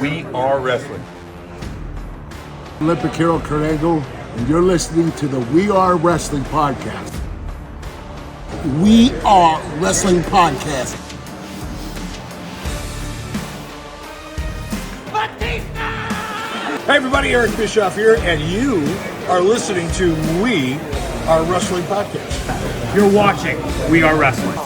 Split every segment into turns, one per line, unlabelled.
We are wrestling.
Olympic hero Kurt Angle, and you're listening to the We Are Wrestling Podcast. We Are Wrestling Podcast.
Hey everybody, Eric Bischoff here, and you are listening to We Are Wrestling Podcast.
You're watching We Are Wrestling.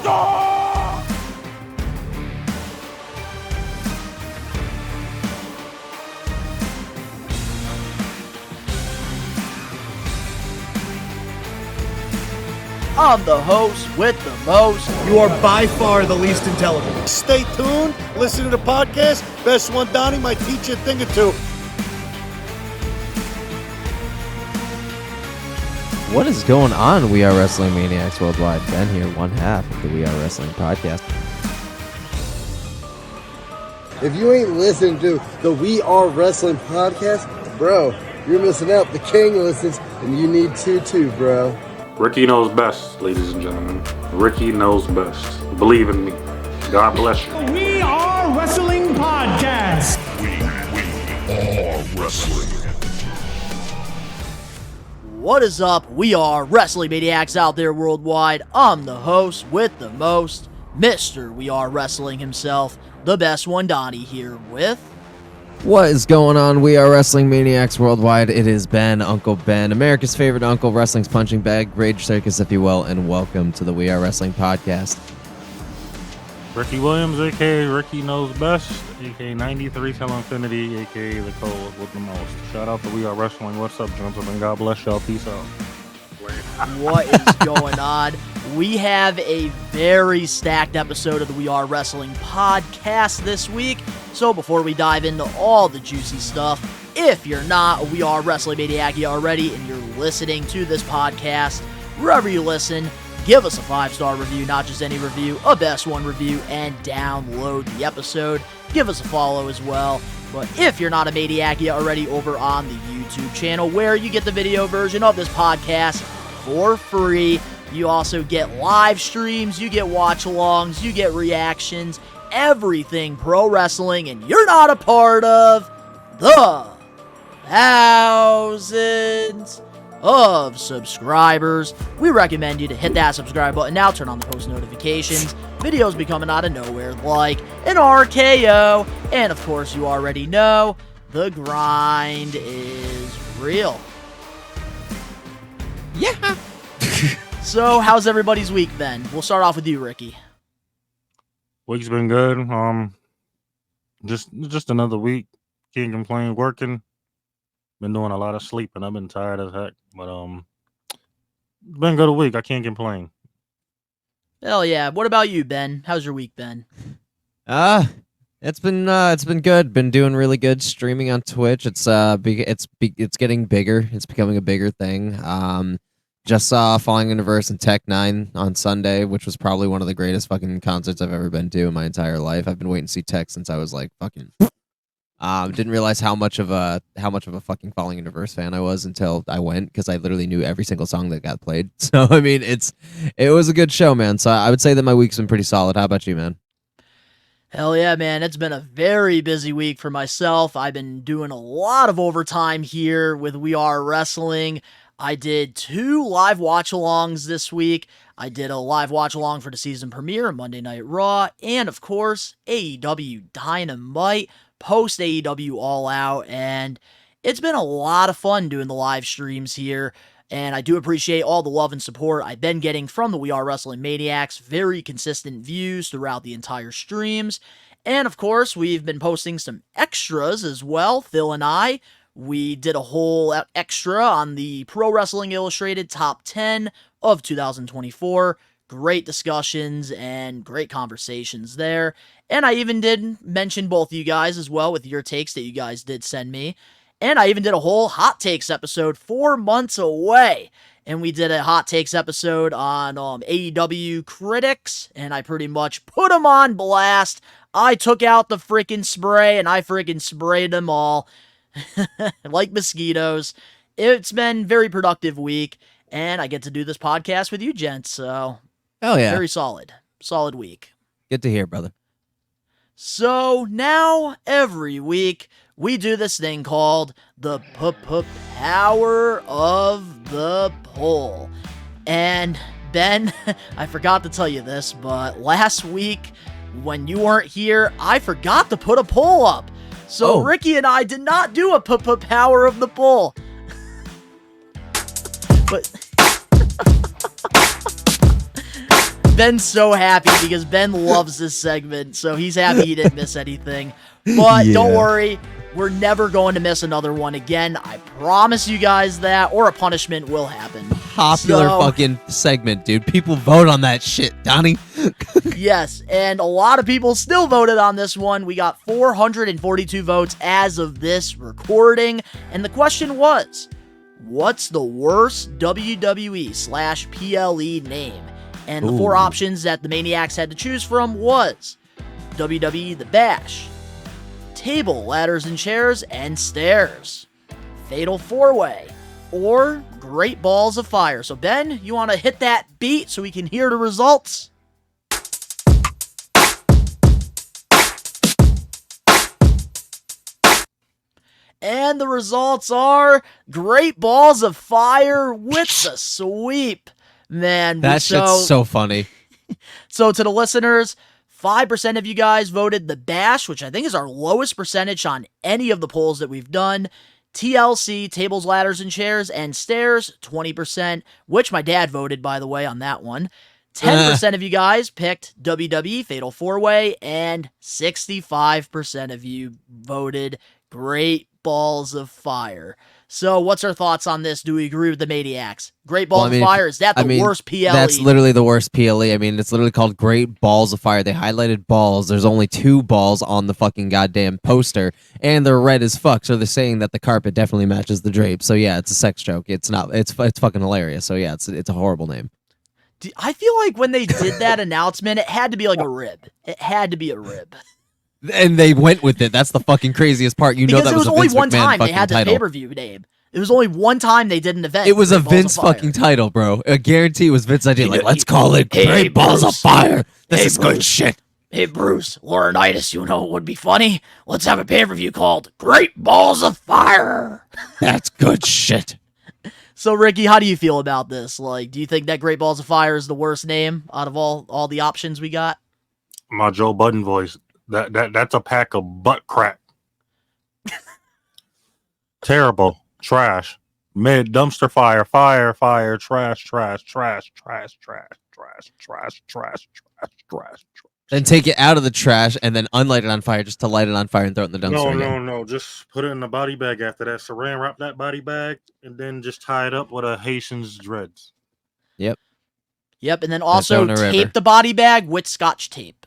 I'm the host with the most.
You are by far the least intelligent. Stay tuned, listen to the podcast. Best One Donnie might teach you a thing or two.
What is going on, We Are Wrestling Maniacs Worldwide? Ben here, one half of the We Are Wrestling Podcast.
If you ain't listening to the We Are Wrestling Podcast, bro, you're missing out. The king listens, and you need to too, bro.
Ricky knows best, ladies and gentlemen. Ricky knows best. Believe in me. God bless you.
We Are Wrestling Podcast.
We are wrestling.
What is up? We are Wrestling Maniacs out there worldwide. I'm the host with the most, Mr. We Are Wrestling himself, the best One Donnie here with...
What is going on, We Are Wrestling Maniacs Worldwide? It is Ben, Uncle Ben, America's favorite uncle, wrestling's punching bag, Rage Circus, if you will, and welcome to the We Are Wrestling Podcast.
Ricky Williams, a.k.a. Ricky Knows Best, a.k.a. 93 Till Infinity, a.k.a. the Cole with the most. Shout out to We Are Wrestling. What's up, gentlemen? God bless y'all. Peace out.
What is going on? We have a very stacked episode of the We Are Wrestling Podcast this week. So before we dive into all the juicy stuff, if you're not a We Are Wrestling Maniac already and you're listening to this podcast, wherever you listen, give us a 5-star review, not just any review, a best one review, and download the episode. Give us a follow as well. But if you're not a Maniac already, over on the YouTube channel where you get the video version of this podcast for free. You also get live streams, you get watch-alongs, you get reactions, everything pro wrestling, and you're not a part of the thousands of subscribers. We recommend you to hit that subscribe button now, turn on the post notifications. Videos be coming out of nowhere like an RKO, and of course you already know, the grind is real.
Yeah.
So, how's everybody's week been? We'll start off with you, Ricky.
Week's been good. Just another week. Can't complain. Working. Been doing a lot of sleeping. I've been tired as heck. But it's been a good week. I can't complain.
Hell yeah. What about you, Ben? How's your week been?
It's been good. Been doing really good streaming on Twitch. It's getting bigger. It's becoming a bigger thing. Just saw Falling Universe and Tech 9 on Sunday, which was probably one of the greatest fucking concerts I've ever been to in my entire life. I've been waiting to see Tech since I was like fucking. Didn't realize how much of a fucking Falling Universe fan I was until I went, because I literally knew every single song that got played. So I mean, it was a good show, man. So I would say that my week's been pretty solid. How about you, man?
Hell yeah, man. It's been a very busy week for myself. I've been doing a lot of overtime here with We Are Wrestling. I did 2 live watch-alongs this week. I did a live watch-along for the season premiere of Monday Night Raw, and of course, AEW Dynamite, post AEW All Out, and it's been a lot of fun doing the live streams here, and I do appreciate all the love and support I've been getting from the We Are Wrestling Maniacs. Very consistent views throughout the entire streams, and of course, we've been posting some extras as well, Phil and I. We did a whole extra on the Pro Wrestling Illustrated Top 10 of 2024. Great discussions and great conversations there. And I even did mention both of you guys as well with your takes that you guys did send me. And I even did a whole Hot Takes episode 4 months away. And we did a Hot Takes episode on AEW critics. And I pretty much put them on blast. I took out the freaking spray and I freaking sprayed them all. Like mosquitoes. It's been a very productive week, and I get to do this podcast with you gents, so
Hell yeah.
very solid week.
Good to hear, brother.
So now, every week, we do this thing called the power of the poll. And Ben, I forgot to tell you this, but last week, when you weren't here, I forgot to put a poll up. So Ricky and I did not do a power of the poll. But Ben's so happy because Ben loves this segment, so he's happy he didn't miss anything. But don't worry, we're never going to miss another one again. I promise you guys that, or a punishment will happen.
Popular fucking segment, dude. People vote on that shit, Donnie.
Yes, and a lot of people still voted on this one. We got 442 votes as of this recording, and the question was, what's the worst WWE/PLE name? And the four options that the Maniacs had to choose from was WWE The Bash, Table, Ladders and Chairs, and Stairs, Fatal 4-Way, or Great Balls of Fire. So Ben, you want to hit that beat so we can hear the results? And the results are Great Balls of Fire with the sweep. Man,
that shit's so funny.
So to the listeners, 5% of you guys voted The Bash, which I think is our lowest percentage on any of the polls that we've done. TLC, Tables, Ladders, and Chairs, and Stairs, 20%, which my dad voted, by the way, on that one. 10% of you guys picked WWE, Fatal 4-Way, and 65% of you voted Great Balls of Fire. So what's our thoughts on this? Do we agree with the Maniacs? Great Balls of Fire, is that the worst PLE?
That's literally the worst PLE. I mean, it's literally called Great Balls of Fire. They highlighted balls. There's only 2 balls on the fucking goddamn poster, and they're red as fuck, so they're saying that the carpet definitely matches the drape. So yeah, it's a sex joke. It's not. It's fucking hilarious. So yeah, it's a horrible name.
I feel like when they did that announcement, it had to be like a rib. It had to be a rib.
And they went with it. That's the fucking craziest part. You know that was a Vince
only one
McMahon
time they
fucking
had the
title.
pay-per-view name. It was only one time they did an event.
It was a Vince fucking title, bro. I guarantee it was Vince's idea. Like, let's call it Great Balls of Fire. This is good shit.
Hey, Bruce, Laurinaitis, you know what would be funny? Let's have a pay-per-view called Great Balls of Fire.
That's good shit.
So, Ricky, how do you feel about this? Like, do you think that Great Balls of Fire is the worst name out of all the options we got?
My Joe Budden voice. That's a pack of butt crack. Terrible. Trash. Mid dumpster fire, fire, trash, trash, trash, trash, trash, trash, trash, trash, trash, trash.
Then take it out of the trash and then unlight it on fire just to light it on fire and throw it in the dumpster again.
No. Just put it in the body bag after that. Saran wrap that body bag and then just tie it up with a Haitian's dreads.
Yep.
And then also tape the body bag with Scotch tape.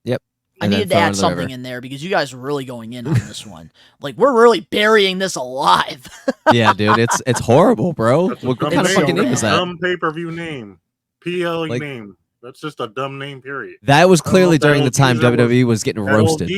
Yep.
I needed to add something in there because you guys are really going in on this one. Like, we're really burying this alive.
Yeah, dude, it's horrible, bro. What kind of fucking name is that?
Dumb pay-per-view name. PLE name. That's just a dumb name, period.
That was clearly during the time WWE was getting roasted.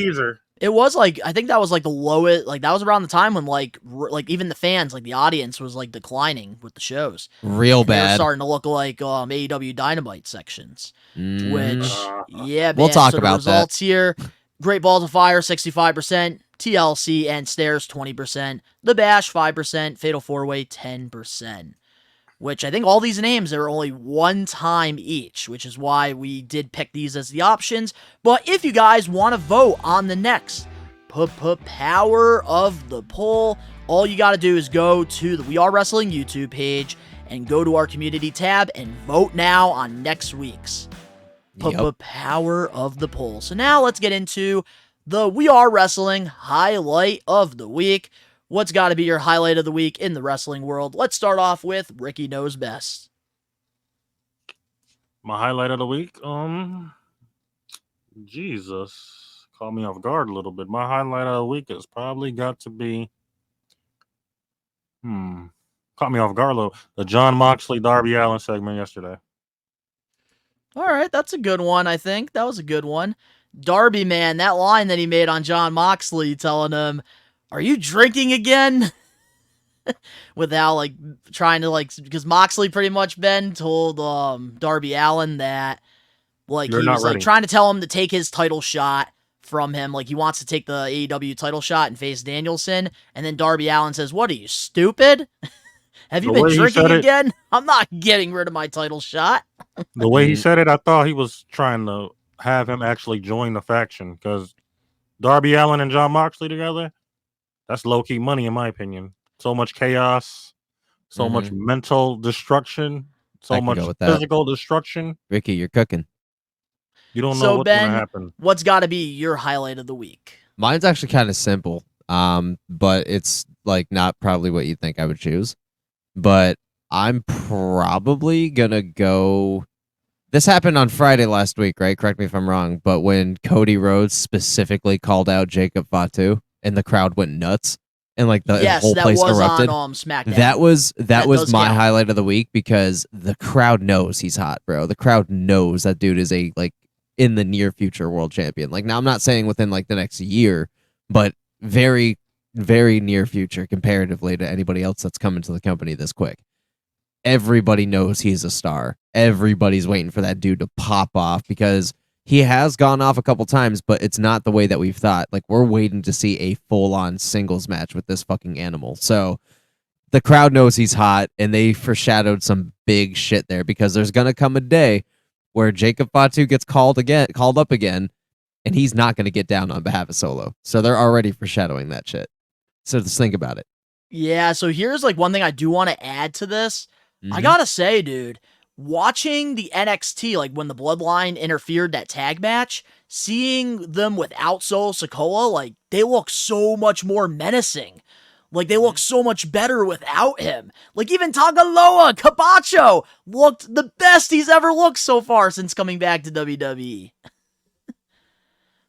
It was like, I think that was like the lowest, like that was around the time when like even the fans, like the audience was like declining with the shows.
Real bad.
They're starting to look like AEW Dynamite sections. Which, yeah, man.
We'll talk
so
about
the results here. Great Balls of Fire, 65%. TLC and Stairs, 20%. The Bash, 5%. Fatal 4-Way, 10%. Which I think all these names are only one time each, which is why we did pick these as the options. But if you guys want to vote on the next power of the poll, all you got to do is go to the We Are Wrestling YouTube page and go to our community tab and vote now on next week's power of the poll. So now let's get into the We Are Wrestling highlight of the week. What's got to be your highlight of the week in the wrestling world? Let's start off with Ricky Knows Best.
My highlight of the week? Jesus. Caught me off guard a little bit. My highlight of the week has probably got to be... Caught me off guard a little. The John Moxley, Darby Allin segment yesterday.
All right, that's a good one, I think. That was a good one. Darby, man, that line that he made on John Moxley telling him, "Are you drinking again?" Without, like, trying to, like, because Moxley pretty much, Ben, told Darby Allin that, like, he was, like, trying to tell him to take his title shot from him. Like, he wants to take the AEW title shot and face Danielson. And then Darby Allin says, "What are you, stupid? Have you been drinking again? I'm not getting rid of my title shot."
The way he said it, I thought he was trying to have him actually join the faction, because Darby Allin and Jon Moxley together, that's low-key money in my opinion. So much chaos, so much mental destruction, so much physical destruction.
Ricky, you're cooking.
You don't know what's
Ben,
going to happen.
What's got to be your highlight of the week?
Mine's actually kind of simple, but it's like not probably what you think I would choose. But I'm probably gonna go. This happened on Friday last week, right? Correct me if I'm wrong. But when Cody Rhodes specifically called out Jacob Fatu, and the crowd went nuts, and like the whole place erupted.
On SmackDown.
That was my highlight of the week, because the crowd knows he's hot, bro. The crowd knows that dude is a like in the near future world champion. Like, now I'm not saying within like the next year, but very, very near future comparatively to anybody else that's coming to the company this quick. Everybody knows he's a star. Everybody's waiting for that dude to pop off, because he has gone off a couple times, but it's not the way that we've thought. Like, we're waiting to see a full-on singles match with this fucking animal. So the crowd knows he's hot, and they foreshadowed some big shit there, because there's going to come a day where Jacob Fatu gets called up again, and he's not going to get down on behalf of Solo. So they're already foreshadowing that shit. So just think about it.
Yeah, so here's like one thing I do want to add to this. I gotta say, dude, watching the NXT, like when the Bloodline interfered that tag match, seeing them without Solo Sikoa, like they look so much more menacing. Like they look so much better without him. Like even Tagaloa Cabacho looked the best he's ever looked so far since coming back to WWE.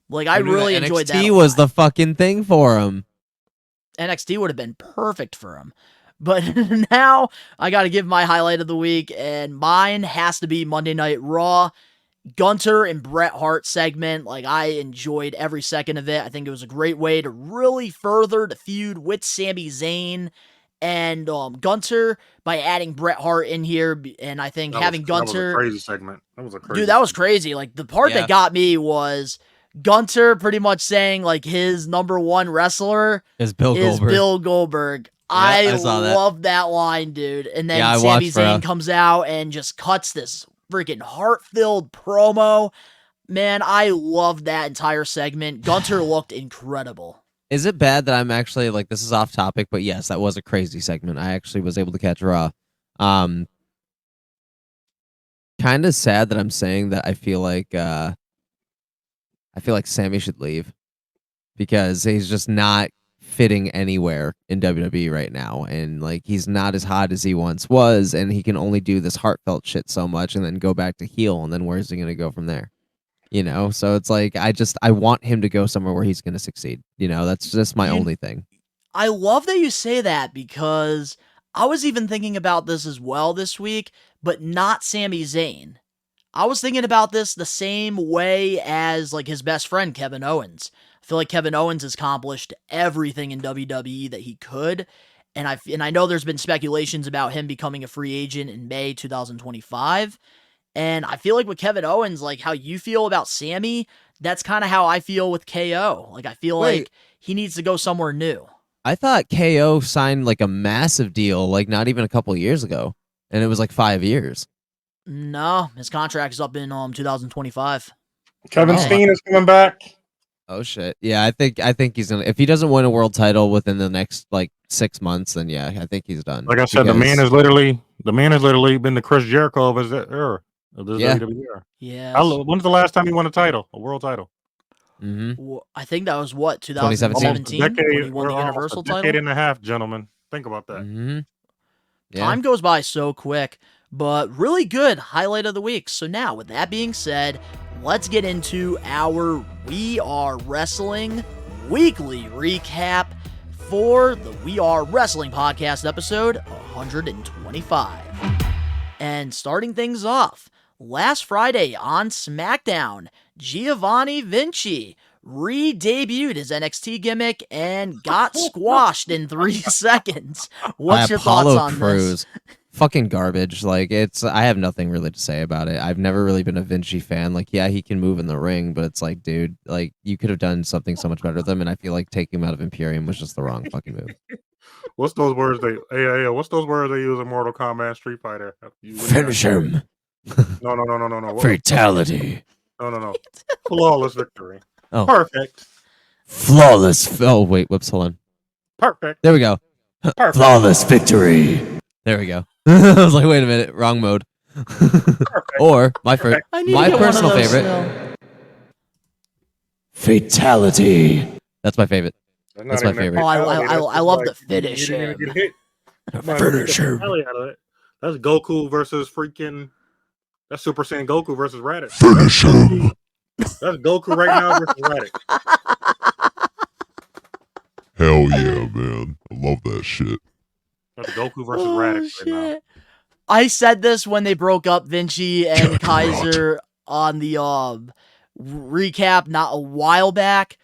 Like I really enjoyed that.
NXT was the fucking thing for him.
NXT would have been perfect for him. But now I got to give my highlight of the week, and mine has to be Monday Night Raw. Gunter and Bret Hart segment. Like, I enjoyed every second of it. I think it was a great way to really further the feud with Sami Zayn and Gunter by adding Bret Hart in here. And I think having Gunter.
That was a crazy segment. That was a crazy.
Dude, that was crazy. Like, the part that got me was Gunter pretty much saying, like, his number one wrestler is Bill Goldberg. I love that line, dude. And then Sami Zayn comes out and just cuts this freaking heart-filled promo. Man, I loved that entire segment. Gunter looked incredible.
Is it bad that I'm actually, like, this is off topic, but yes, that was a crazy segment. I actually was able to catch Raw. Kind of sad that I'm saying that I feel like Sami should leave, because he's just not fitting anywhere in WWE right now, and like he's not as hot as he once was, and he can only do this heartfelt shit so much and then go back to heel, and then where's he gonna go from there? You know, so it's like I want him to go somewhere where he's gonna succeed. You know, that's just my only thing.
I love that you say that, because I was even thinking about this as well this week, but not Sami Zayn. I was thinking about this the same way as like his best friend Kevin Owens. I feel like Kevin Owens has accomplished everything in WWE that he could, and I know there's been speculations about him becoming a free agent in May 2025, and I feel like with Kevin Owens, like how you feel about Sami, that's kind of how I feel with KO. Like I feel like he needs to go somewhere new.
I thought KO signed like a massive deal, like not even a couple of years ago, and it was like 5 years.
No, his contract is up in 2025.
Kevin Steen is coming back.
Oh shit! Yeah, I think he's gonna. If he doesn't win a world title within the next like 6 months, then yeah, I think he's done.
Like I said, the man has literally been the Chris Jericho of his era. Of this WWE era.
Yeah.
When's the last time he won a world title?
Well, I think that was 2017 when he won the Universal title.
Decade and a half, gentlemen. Think about that.
Time goes by so quick, but really good highlight of the week. So now, with that being said, let's get into our We Are Wrestling weekly recap for the We Are Wrestling podcast episode 125. And starting things off, last Friday on SmackDown, Giovanni Vinci re-debuted his NXT gimmick and got squashed in 3 seconds. What's your thoughts on this?
fucking garbage. Like I have nothing really to say about it. I've never really been a Vinci fan. Like, yeah, he can move in the ring, but it's like, dude, like you could have done something so much better with him. And I feel like taking him out of Imperium was just the wrong fucking move.
What's those words what's those words they use in Mortal Kombat Street Fighter?
Finish him.
No.
Fatality.
No. Flawless victory.
Oh.
Perfect.
Flawless. Oh wait, whoops, hold on.
Perfect.
There we go.
Perfect.
Flawless victory. There we go. I was like, wait a minute, wrong mode. Or my personal favorite. Fatality. That's my favorite. That's my favorite.
Oh, I love the finish.
Finish him.
That's Goku versus freaking. That's Super Saiyan Goku versus Raditz.
Finish him.
That's Goku right now versus Raditz.
Hell yeah, man. I love that shit.
That's Goku versus Raditz right now.
I said this when they broke up Vinci and Kaiser on the recap not a while back.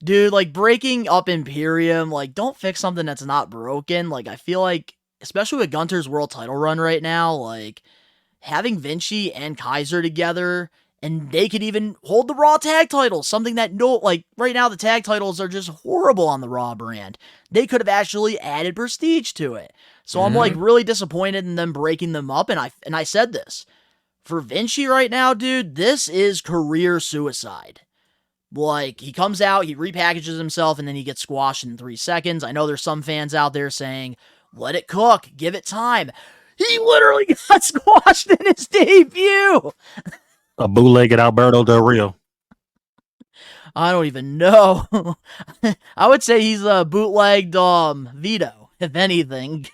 Dude, like breaking up Imperium, like don't fix something that's not broken. Like I feel like, especially with Gunter's world title run right now, like having Vinci and Kaiser together, and they could even hold the Raw tag titles, something that right now the tag titles are just horrible on the Raw brand. They could have actually added prestige to it. So I'm like really disappointed in them breaking them up, and I said this. For Vinci right now, dude, this is career suicide. Like, he comes out, he repackages himself, and then he gets squashed in 3 seconds. I know there's some fans out there saying, let it cook, give it time. He literally got squashed in his debut.
A bootlegged Alberto Del Rio.
I don't even know. I would say he's a bootlegged Vito, if anything,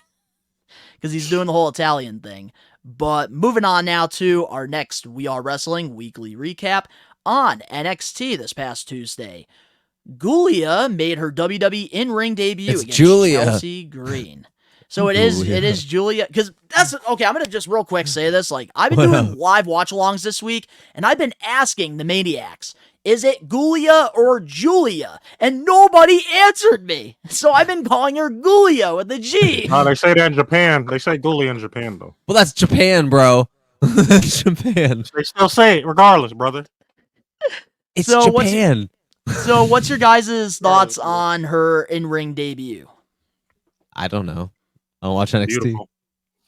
because he's doing the whole Italian thing. But moving on now to our next We Are Wrestling weekly recap on NXT this past Tuesday. Giulia made her WWE in-ring debut against Chelsea Green. So it is Giulia, because that's, okay, I'm going to just real quick say this, like, I've been doing live watch-alongs this week, and I've been asking the Maniacs, is it Giulia or Julia? And nobody answered me, so I've been calling her Giulia with a G.
They say that in Japan. They say Giulia in Japan, though.
Well, that's Japan, bro. That's Japan.
They still say it regardless, brother.
It's Japan.
So what's your guys' thoughts on her in-ring debut?
I don't know. I don't watch NXT.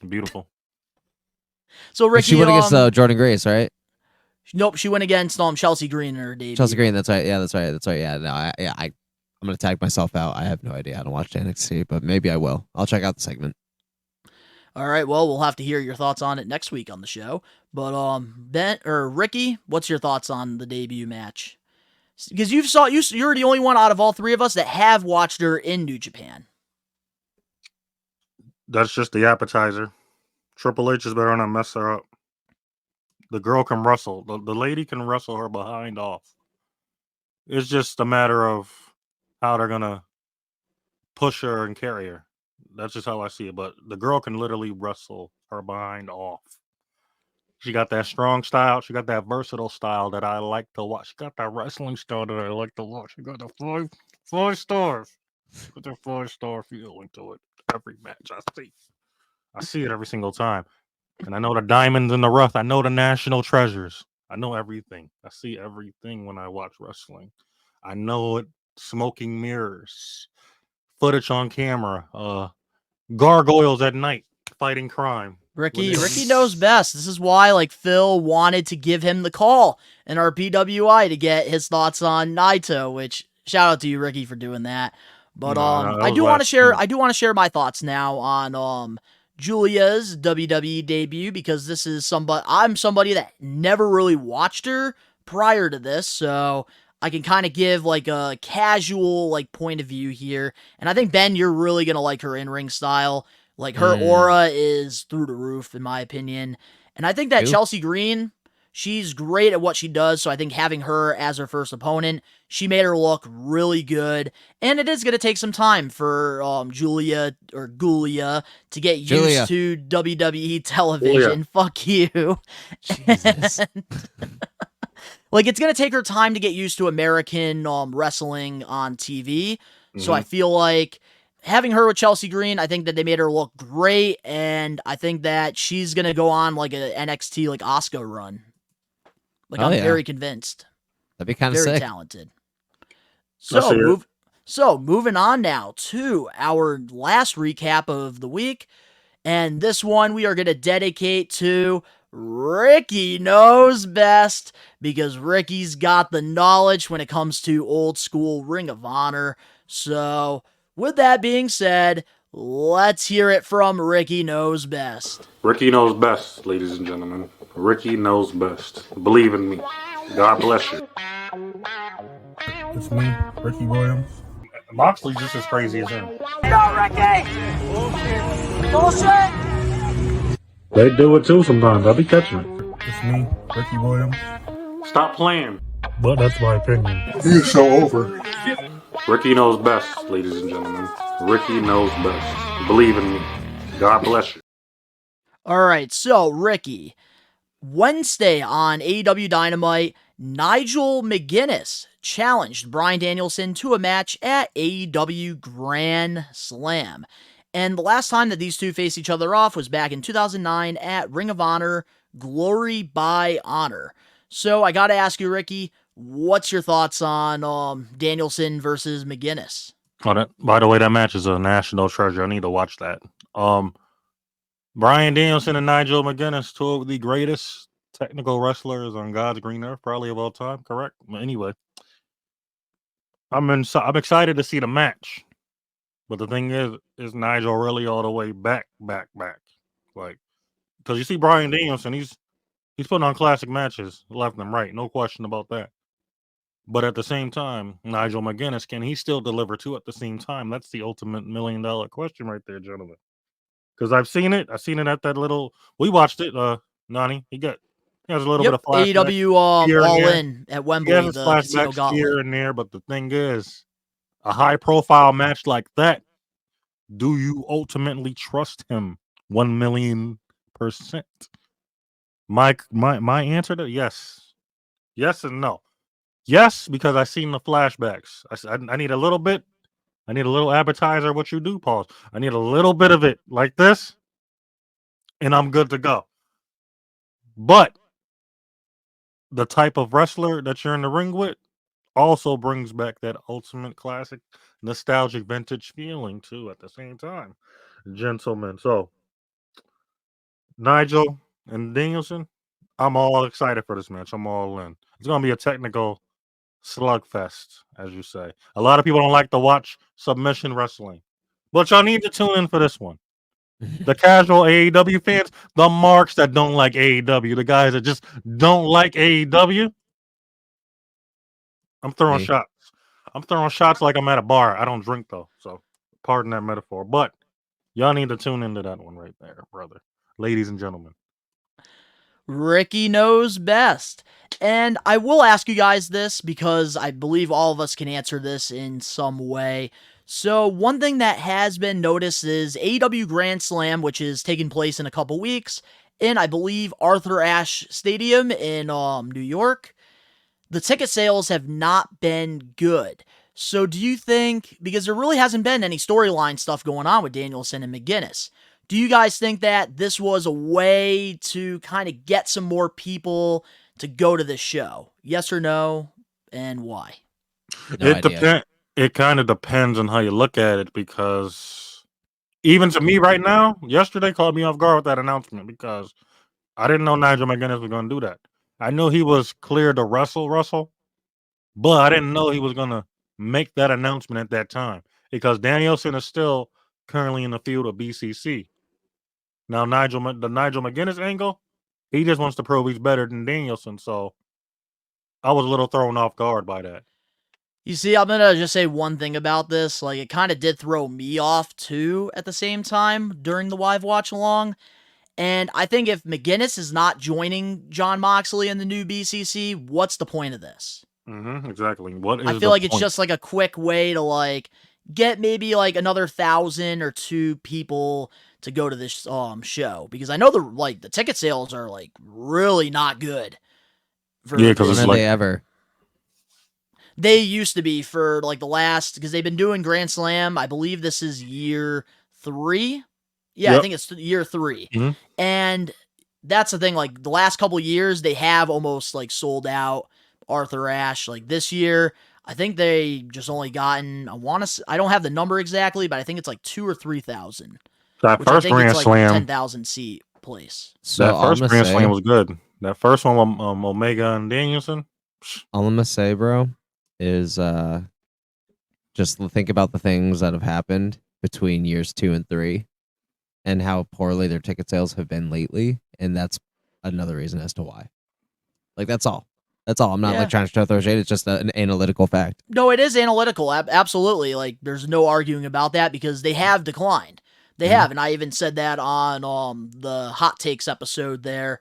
Beautiful.
So Ricky,
she went against Jordan Grace, right?
Nope, she went against Chelsea Green in her debut.
Chelsea Green, that's right. Yeah, that's right. Yeah, no, I'm gonna tag myself out. I have no idea. I don't watch NXT, but maybe I will. I'll check out the segment.
All right, well, we'll have to hear your thoughts on it next week on the show. But Ricky, what's your thoughts on the debut match? Because you're the only one out of all three of us that have watched her in New Japan.
That's just the appetizer. Triple H is better not mess her up. The girl can wrestle. The lady can wrestle her behind off. It's just a matter of how they're going to push her and carry her. That's just how I see it. But the girl can literally wrestle her behind off. She got that strong style. She got that versatile style that I like to watch. She got that wrestling style that I like to watch. She got the five stars. Put that 5-star feeling to it. Every match I see it every single time. And I know the diamonds in the rough. I know the national treasures. I know everything. I see everything when I watch wrestling. I know it. Smoking mirrors, footage on camera, gargoyles at night fighting crime.
Ricky knows best. This is why, like, Phil wanted to give him the call in our PWI to get his thoughts on Naito, which shout out to you, Ricky, for doing that. But I do want to share my thoughts now on Giulia's WWE debut, because this is I'm somebody that never really watched her prior to this, so I can kind of give like a casual like point of view here. And I think, Ben, you're really going to like her in-ring style. Like, her aura is through the roof, in my opinion. And I think that Chelsea Green, she's great at what she does, so I think having her as her first opponent, she made her look really good. And it is going to take some time for Giulia to get used to WWE television. Fuck you. Jesus. Like, it's going to take her time to get used to American wrestling on TV. So I feel like having her with Chelsea Green, I think that they made her look great, and I think that she's gonna go on like a NXT like Asuka run. Like
Oh,
I'm
yeah.
very convinced.
That'd be kind of
Very
sick.
talented.
Let's
So
hear it.
moving on now to our last recap of the week, and this one we are gonna dedicate to Ricky Knows Best, because Ricky's got the knowledge when it comes to old school Ring of Honor. So, with that being said, let's hear it from Ricky Knows Best.
Ricky knows best, ladies and gentlemen. Ricky knows best. Believe in me. God bless you. It's me, Ricky Williams. Moxley's just as crazy as him.
Go, Ricky! Bullshit!
They do it too sometimes. I'll be catching it. It's me, Ricky Williams. Stop playing. But that's my opinion.
You're so over.
Ricky knows best, ladies and gentlemen. Ricky knows best. Believe in me. God bless you.
Alright, so Ricky. Wednesday on AEW Dynamite, Nigel McGuinness challenged Bryan Danielson to a match at AEW Grand Slam. And the last time that these two faced each other off was back in 2009 at Ring of Honor Glory by Honor. So I gotta ask you, Ricky, what's your thoughts on Danielson versus McGuinness?
Oh, by the way, that match is a national treasure. I need to watch that. Bryan Danielson and Nigel McGuinness, two of the greatest technical wrestlers on God's green earth, probably of all time. Correct. Anyway, I'm excited to see the match. But the thing is Nigel really all the way back? Like, because you see Bryan Danielson, he's putting on classic matches left and right, no question about that. But at the same time, Nigel McGuinness, can he still deliver two at the same time? That's the ultimate $1 million question right there, gentlemen. Because I've seen it at that little. We watched it. Nani, he has a little bit of flashback.
AEW All In at Wembley,
he has
the Casino
flashbacks
Gauntlet.
here and there, but the thing is, a high-profile match like that, do you ultimately trust him 1,000,000%? My answer to yes and no. Yes, because I seen the flashbacks. I need a little bit. I need a little appetizer. What you do, pause. I need a little bit of it like this, and I'm good to go. But the type of wrestler that you're in the ring with also brings back that ultimate classic, nostalgic, vintage feeling too at the same time, gentlemen. So, Nigel and Danielson, I'm all excited for this match. I'm all in. It's going to be a technical slugfest, as you say. A lot of people don't like to watch submission wrestling, but y'all need to tune in for this one. The casual AEW fans, the marks that don't like AEW, the guys that just don't like AEW. I'm throwing
Me.
shots. I'm throwing shots like I'm at a bar. I don't drink though, so pardon that metaphor. But y'all need to tune into that one right there, brother. Ladies and gentlemen.
Ricky Knows Best. And I will ask you guys this because I believe all of us can answer this in some way. So one thing that has been noticed is AEW Grand Slam, which is taking place in a couple weeks in, I believe, Arthur Ashe Stadium in New York. The ticket sales have not been good. So do you think, because there really hasn't been any storyline stuff going on with Danielson and McGuinness, do you guys think that this was a way to kind of get some more people to go to this show? Yes or no, and why?
No idea.
It kind of depends on how you look at it, because even to me right now, yesterday caught me off guard with that announcement, because I didn't know Nigel McGuinness was going to do that. I knew he was clear to wrestle, but I didn't know he was going to make that announcement at that time, because Danielson is still currently in the field of BCC. Now, the Nigel McGuinness angle, he just wants to prove he's better than Danielson, so I was a little thrown off guard by that.
You see, I'm going to just say one thing about this. Like, it kind of did throw me off, too, at the same time during the live watch-along. And I think if McGuinness is not joining Jon Moxley in the new BCC, what's the point of this?
Exactly. What is
I feel like it's just like a quick way to like get maybe like another 1,000 or 2 people to go to this show, because I know the ticket sales are like really not good.
Yeah, because
When
it's
are
like
they ever?
They used to be for like the last, because they've been doing Grand Slam. I believe this is year 3. Yeah, I
Yep.
think it's year 3.
Mhm.
And that's the thing. Like the last couple years, they have almost like sold out Arthur Ashe. Like this year, I think they just only gotten, I don't have the number exactly, but I think it's like 2,000 or 3,000,
That
which I
first
think it's
Grand
like
Slam,
10,000 seat place.
So
that
all I'm
first
gonna
Grand
say,
Slam was good. That first one with Omega and Danielson.
all I'm gonna say, bro, is just think about the things that have happened between years 2 and 3, and how poorly their ticket sales have been lately, and that's another reason as to why. Like that's all. That's all. I'm not
Yeah.
like trying to throw shade. It's just an analytical fact.
No, it is analytical. Absolutely. Like, there's no arguing about that because they have declined. They have, and I even said that on the hot takes episode there.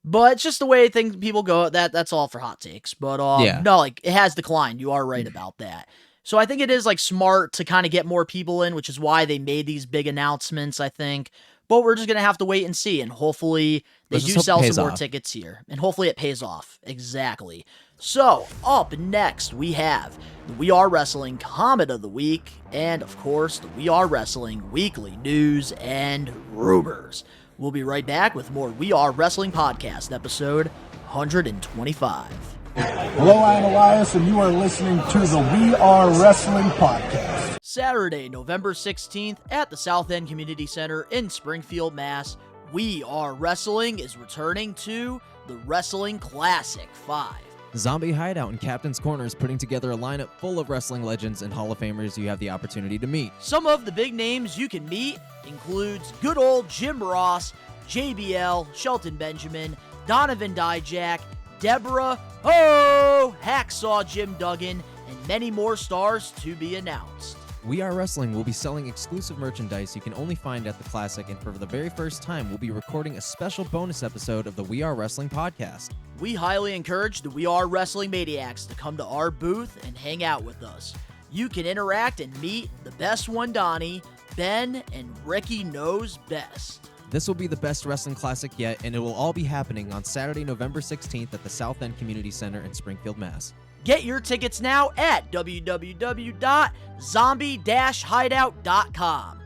But it's just the way people go. That's all for hot takes. But
Yeah.
no, like it has declined. You are right about that. So I think it is like smart to kind of get more people in, which is why they made these big announcements, I think. But we're just gonna have to wait and see, and hopefully they
Let's just
do
hope it
sell
pays
some more
off.
tickets here, and hopefully it pays off. Exactly. So up next we have the We Are Wrestling Comment of the Week, and of course the We Are Wrestling Weekly News and Rumors. We'll be right back with more We Are Wrestling Podcast episode 125.
Hello, I'm Elias, and you are listening to the We Are Wrestling Podcast.
Saturday, November 16th at the South End Community Center in Springfield, Mass. We Are Wrestling is returning to the Wrestling Classic 5.
Zombie Hideout and Captain's Corner is putting together a lineup full of wrestling legends and Hall of Famers you have the opportunity to meet.
Some of the big names you can meet includes good old Jim Ross, JBL, Shelton Benjamin, Donovan Dijak, Deborah, Hacksaw Jim Duggan, and many more stars to be announced.
We Are Wrestling will be selling exclusive merchandise you can only find at the Classic, and for the very first time, we'll be recording a special bonus episode of the We Are Wrestling podcast.
We highly encourage the We Are Wrestling Maniacs to come to our booth and hang out with us. You can interact and meet the best One Donnie, Ben, and Ricky Knows Best.
This will be the best wrestling classic yet, and it will all be happening on Saturday, November 16th at the South End Community Center in Springfield, Mass.
Get your tickets now at www.zombie-hideout.com.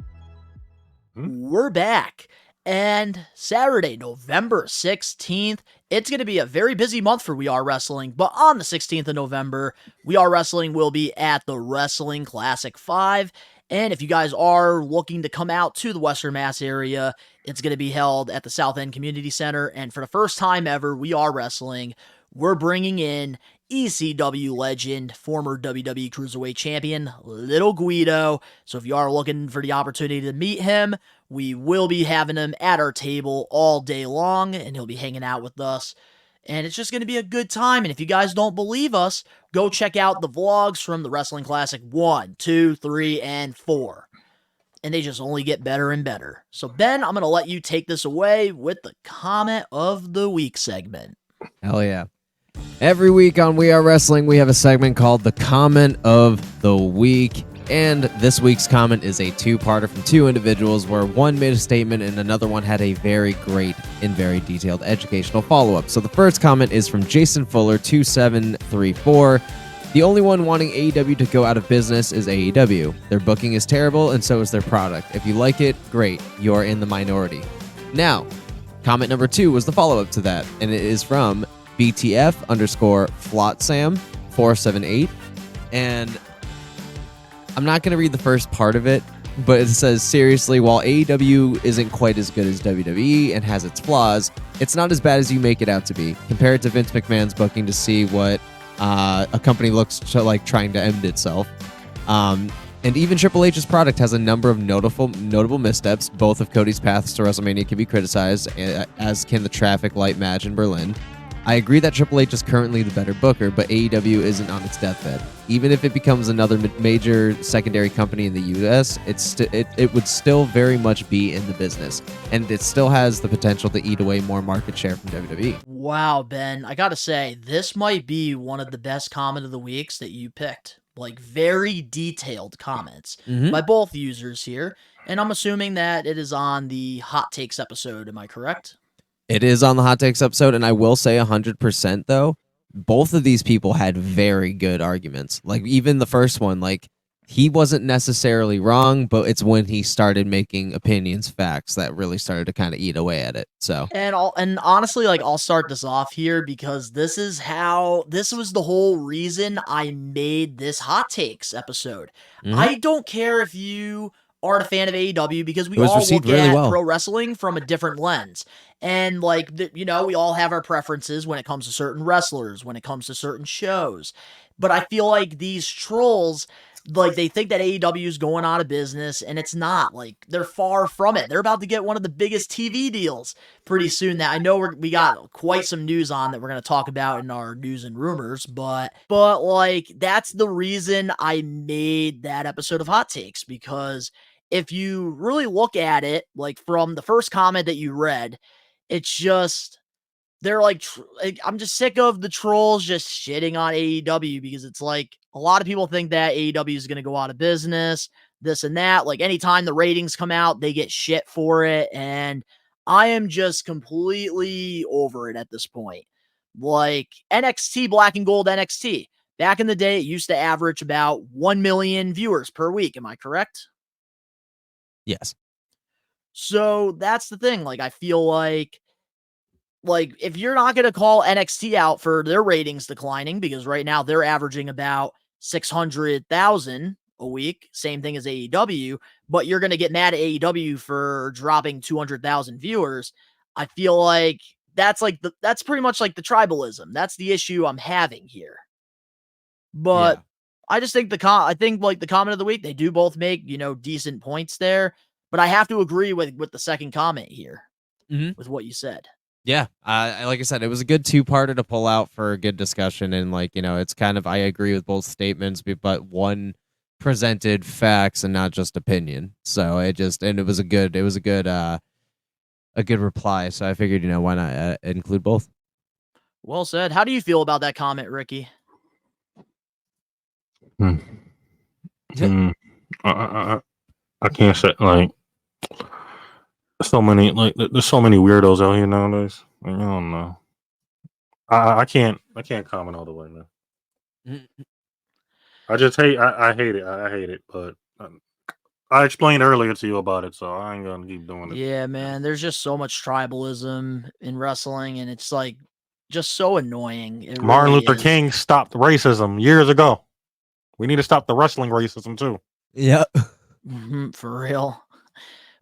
We're back. And Saturday, November 16th, it's going to be a very busy month for We Are Wrestling, but on the 16th of November, We Are Wrestling will be at the Wrestling Classic 5. And if you guys are looking to come out to the Western Mass area, it's going to be held at the South End Community Center. And for the first time ever, We Are Wrestling, we're bringing in ECW legend, former WWE Cruiserweight Champion, Little Guido. So if you are looking for the opportunity to meet him, we will be having him at our table all day long, and he'll be hanging out with us. And it's just going to be a good time. And if you guys don't believe us, go check out the vlogs from the Wrestling Classic 1, 2, 3, and 4. And they just only get better and better. So Ben, I'm going to let you take this away with the Comment of the Week segment.
Hell yeah. Every week on We Are Wrestling, we have a segment called the Comment of the Week. And this week's comment is a two-parter from two individuals where one made a statement and another one had a very great and very detailed educational follow-up. So the first comment is from Jason Fuller 2734. The only one wanting AEW to go out of business is AEW. Their booking is terrible and so is their product. If you like it, great. You are in the minority. Now, comment number 2 was the follow-up to that, and it is from BTF_Flotsam478. And I'm not going to read the first part of it, but it says, seriously, while AEW isn't quite as good as WWE and has its flaws, it's not as bad as you make it out to be. Compare it to Vince McMahon's booking to see what a company looks to like trying to end itself. And even Triple H's product has a number of notable missteps. Both of Cody's paths to WrestleMania can be criticized, as can the traffic light match in Berlin. I agree that Triple H is currently the better booker, but AEW isn't on its deathbed. Even if it becomes another major secondary company in the US, it would still very much be in the business, and it still has the potential to eat away more market share from WWE.
Wow, Ben, I gotta say, this might be one of the best comment of the weeks that you picked. Like, very detailed comments by both users here, and I'm assuming that it is on the Hot Takes episode, am I correct?
It is on the Hot Takes episode, and I will say 100% though, both of these people had very good arguments. Like even the first one, like he wasn't necessarily wrong, but it's when he started making opinions facts that really started to kind of eat away at it. So
And honestly, like I'll start this off here because this was the whole reason I made this hot takes episode. I don't care if you aren't a fan of AEW because we
It was
all
received
look
really
at
well.
pro wrestling from a different lens. And like we all have our preferences when it comes to certain wrestlers, when it comes to certain shows. But I feel like these trolls, like they think that AEW is going out of business, and it's not. Like they're far from it. They're about to get one of the biggest TV deals pretty soon. That I know we got quite some news on that we're gonna talk about in our news and rumors. But like that's the reason I made that episode of Hot Takes, because if you really look at it, like from the first comment that you read, it's just they're like, I'm just sick of the trolls just shitting on AEW, because it's like a lot of people think that AEW is going to go out of business, this and that. Like anytime the ratings come out, they get shit for it. And I am just completely over it at this point. Like NXT, Black and Gold NXT. Back in the day, it used to average about 1 million viewers per week. Am I correct?
yes.
So that's the thing. Like, I feel like if you're not going to call NXT out for their ratings declining, because right now they're averaging about 600,000 a week, same thing as AEW, but you're going to get mad at AEW for dropping 200,000 viewers, I feel like that's pretty much like the tribalism. That's the issue I'm having here. But I just think like the comment of the week, they do both make, decent points there, but I have to agree with the second comment here with what you said.
Yeah, like I said, it was a good two-parter to pull out for a good discussion, and it's kind of I agree with both statements, but one presented facts and not just opinion. So it was a good reply. So I figured, why not include both.
Well said. How do you feel about that comment, Ricky?
I can't say, like, so many, like, there's so many weirdos out here nowadays. Like, I don't know. I can't comment all the way now. I just hate. I hate it. I hate it. But I explained earlier to you about it, so I ain't gonna keep doing it.
Yeah, man. There's just so much tribalism in wrestling, and it's like just so annoying. It
Martin
really
Luther
is.
King stopped racism years ago. We need to stop the wrestling racism too.
Yep.
For real.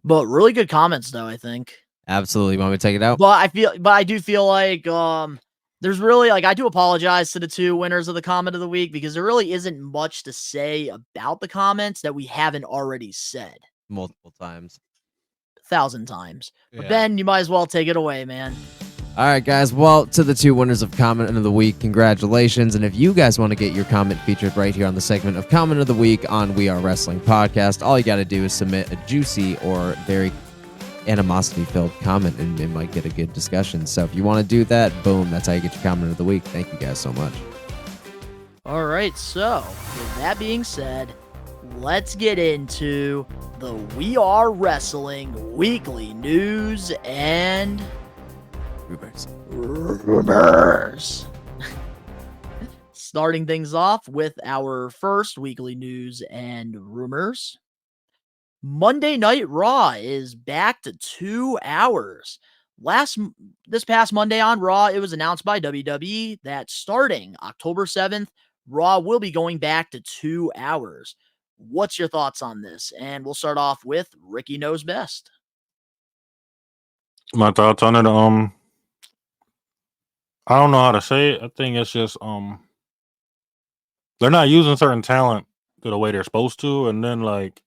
But really good comments, though, I think.
Absolutely. Want me to take it out?
But I do feel like there's really, like, I do apologize to the two winners of the comment of the week, because there really isn't much to say about the comments that we haven't already said
Multiple times.
1,000 times. But
Yeah.
Ben, you might as well take it away, man.
All right, guys. Well, to the two winners of Comment of the Week, congratulations. And if you guys want to get your comment featured right here on the segment of Comment of the Week on We Are Wrestling Podcast, all you got to do is submit a juicy or very animosity-filled comment, and it might get a good discussion. So if you want to do that, boom, that's how you get your Comment of the Week. Thank you guys so much.
All right, so with that being said, let's get into the We Are Wrestling weekly news and rumors. Starting things off with our first weekly news and rumors. Monday Night Raw is back to 2 hours. This past Monday on Raw, it was announced by WWE that starting October 7th, Raw will be going back to 2 hours. What's your thoughts on this? And we'll start off with Ricky Knows Best.
My thoughts on it, I don't know how to say it. I think it's just they're not using certain talent the way they're supposed to, and then like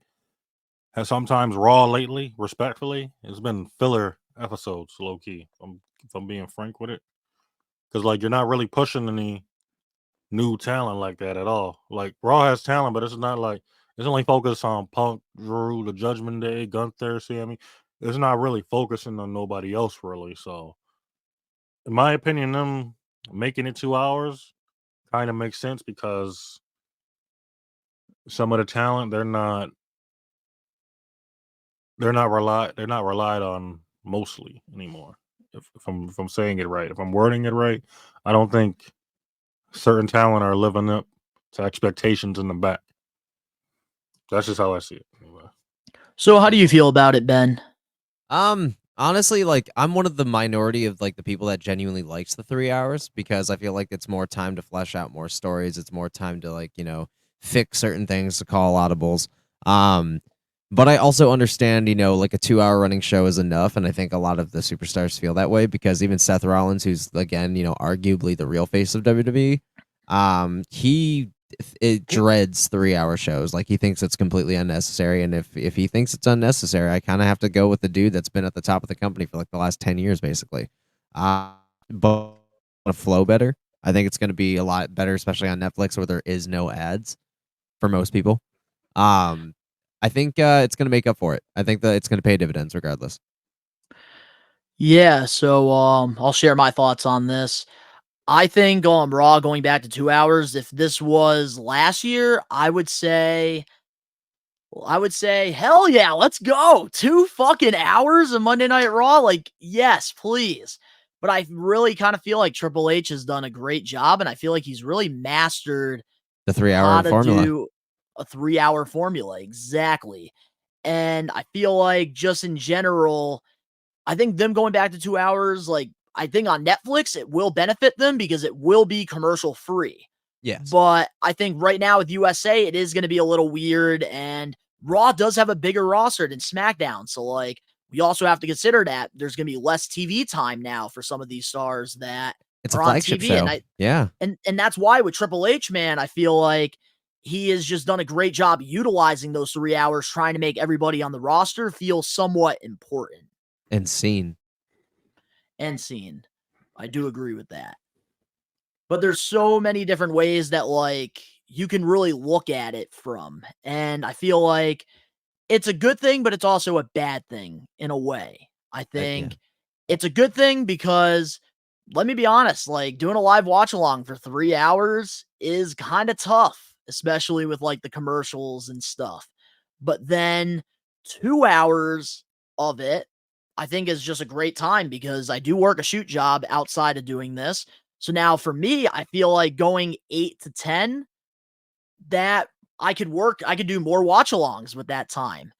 has sometimes Raw lately, respectfully, it's been filler episodes, low key. If I'm being frank with it, because like you're not really pushing any new talent like that at all. Like Raw has talent, but it's not like it's only focused on Punk, Drew, the Judgment Day, Gunther, Sammy. It's not really focusing on nobody else really. So, in my opinion, them making it 2 hours kind of makes sense because some of the talent they're not relied on mostly anymore. If I'm saying it right, if I'm wording it right, I don't think certain talent are living up to expectations in the back. That's just how I see it. Anyway.
So how do you feel about it, Ben?
Honestly, like I'm one of the minority of like the people that genuinely likes the 3 hours because I feel like it's more time to flesh out more stories. It's more time to like, fix certain things to call audibles. But I also understand, like a 2 hour running show is enough, and I think a lot of the superstars feel that way because even Seth Rollins, who's again, arguably the real face of WWE, he dreads 3 hour shows. Like he thinks it's completely unnecessary, and if he thinks it's unnecessary, I kind of have to go with the dude that's been at the top of the company for like the last 10 years, basically. But to flow better, I think it's going to be a lot better, especially on Netflix where there is no ads for most people. I think it's going to make up for it. I think that it's going to pay dividends regardless.
Yeah, so I'll share my thoughts on this. I think Raw going back to 2 hours, if this was last year, I would say hell yeah, let's go. 2 fucking hours of Monday Night Raw, like yes, please. But I really kind of feel like Triple H has done a great job, and I feel like he's really mastered
The 3
how
hour
to
formula.
do a 3 hour formula. Exactly. And I feel like just in general, I think them going back to 2 hours, like I think on Netflix, it will benefit them because it will be commercial free.
Yes.
But I think right now with USA, it is going to be a little weird, and Raw does have a bigger roster than SmackDown. So like we also have to consider that there's going to be less TV time now for some of these stars that
It's a
are on
flagship
TV.
show.
And and that's why with Triple H, man, I feel like he has just done a great job utilizing those 3 hours, trying to make everybody on the roster feel somewhat important
And seen.
and seen. I do agree with that. But there's so many different ways that like you can really look at it from. And I feel like it's a good thing, but it's also a bad thing in a way. I think it's a good thing because let me be honest, like doing a live watch along for 3 hours is kind of tough, especially with like the commercials and stuff. But then 2 hours of it, I think is just a great time because I do work a shoot job outside of doing this. So now for me, I feel like going 8 to 10, that I could do more watch alongs with that time.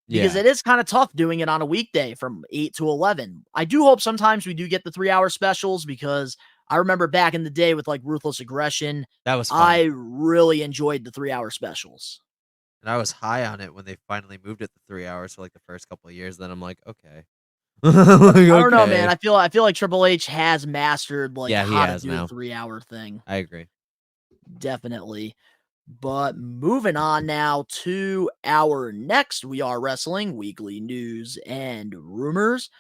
Because it is kind of tough doing it on a weekday from 8 to 11. I do hope sometimes we do get the 3 hour specials because I remember back in the day with like Ruthless Aggression,
That was fun.
I really enjoyed the 3 hour specials.
And I was high on it when they finally moved it to 3 hours for like the first couple of years. Then I'm like, okay. Like,
I don't know, man. I feel like Triple H has mastered like how to do
now.
the 3 hour thing.
I agree.
Definitely. But moving on now to our next We Are Wrestling weekly news and rumors.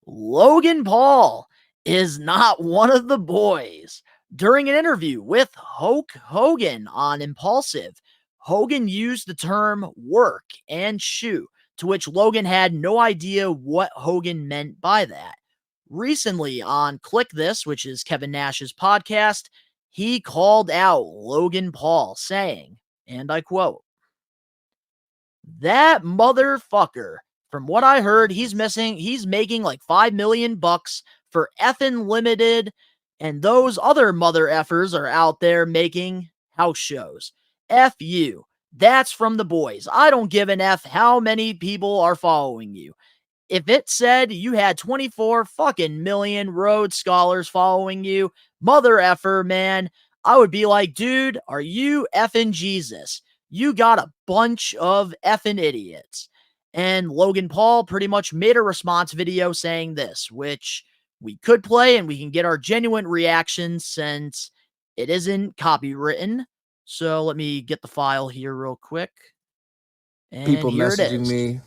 Logan Paul is not one of the boys. During an interview with Hulk Hogan on Impulsive, Hogan used the term work and shoot, to which Logan had no idea what Hogan meant by that. Recently on Click This, which is Kevin Nash's podcast, he called out Logan Paul saying, and I quote, "That motherfucker, from what I heard, he's making like $5 million for effing limited, and those other mother effers are out there making house shows. F you. That's from the boys. I don't give an F how many people are following you. If it said you had 24 fucking million Rhodes Scholars following you, mother effer, man, I would be like, dude, are you effing Jesus? You got a bunch of effing idiots." And Logan Paul pretty much made a response video saying this, which we could play and we can get our genuine reaction since it isn't copywritten. So let me get the file here real quick. And
People
here it
messaging
is.
me,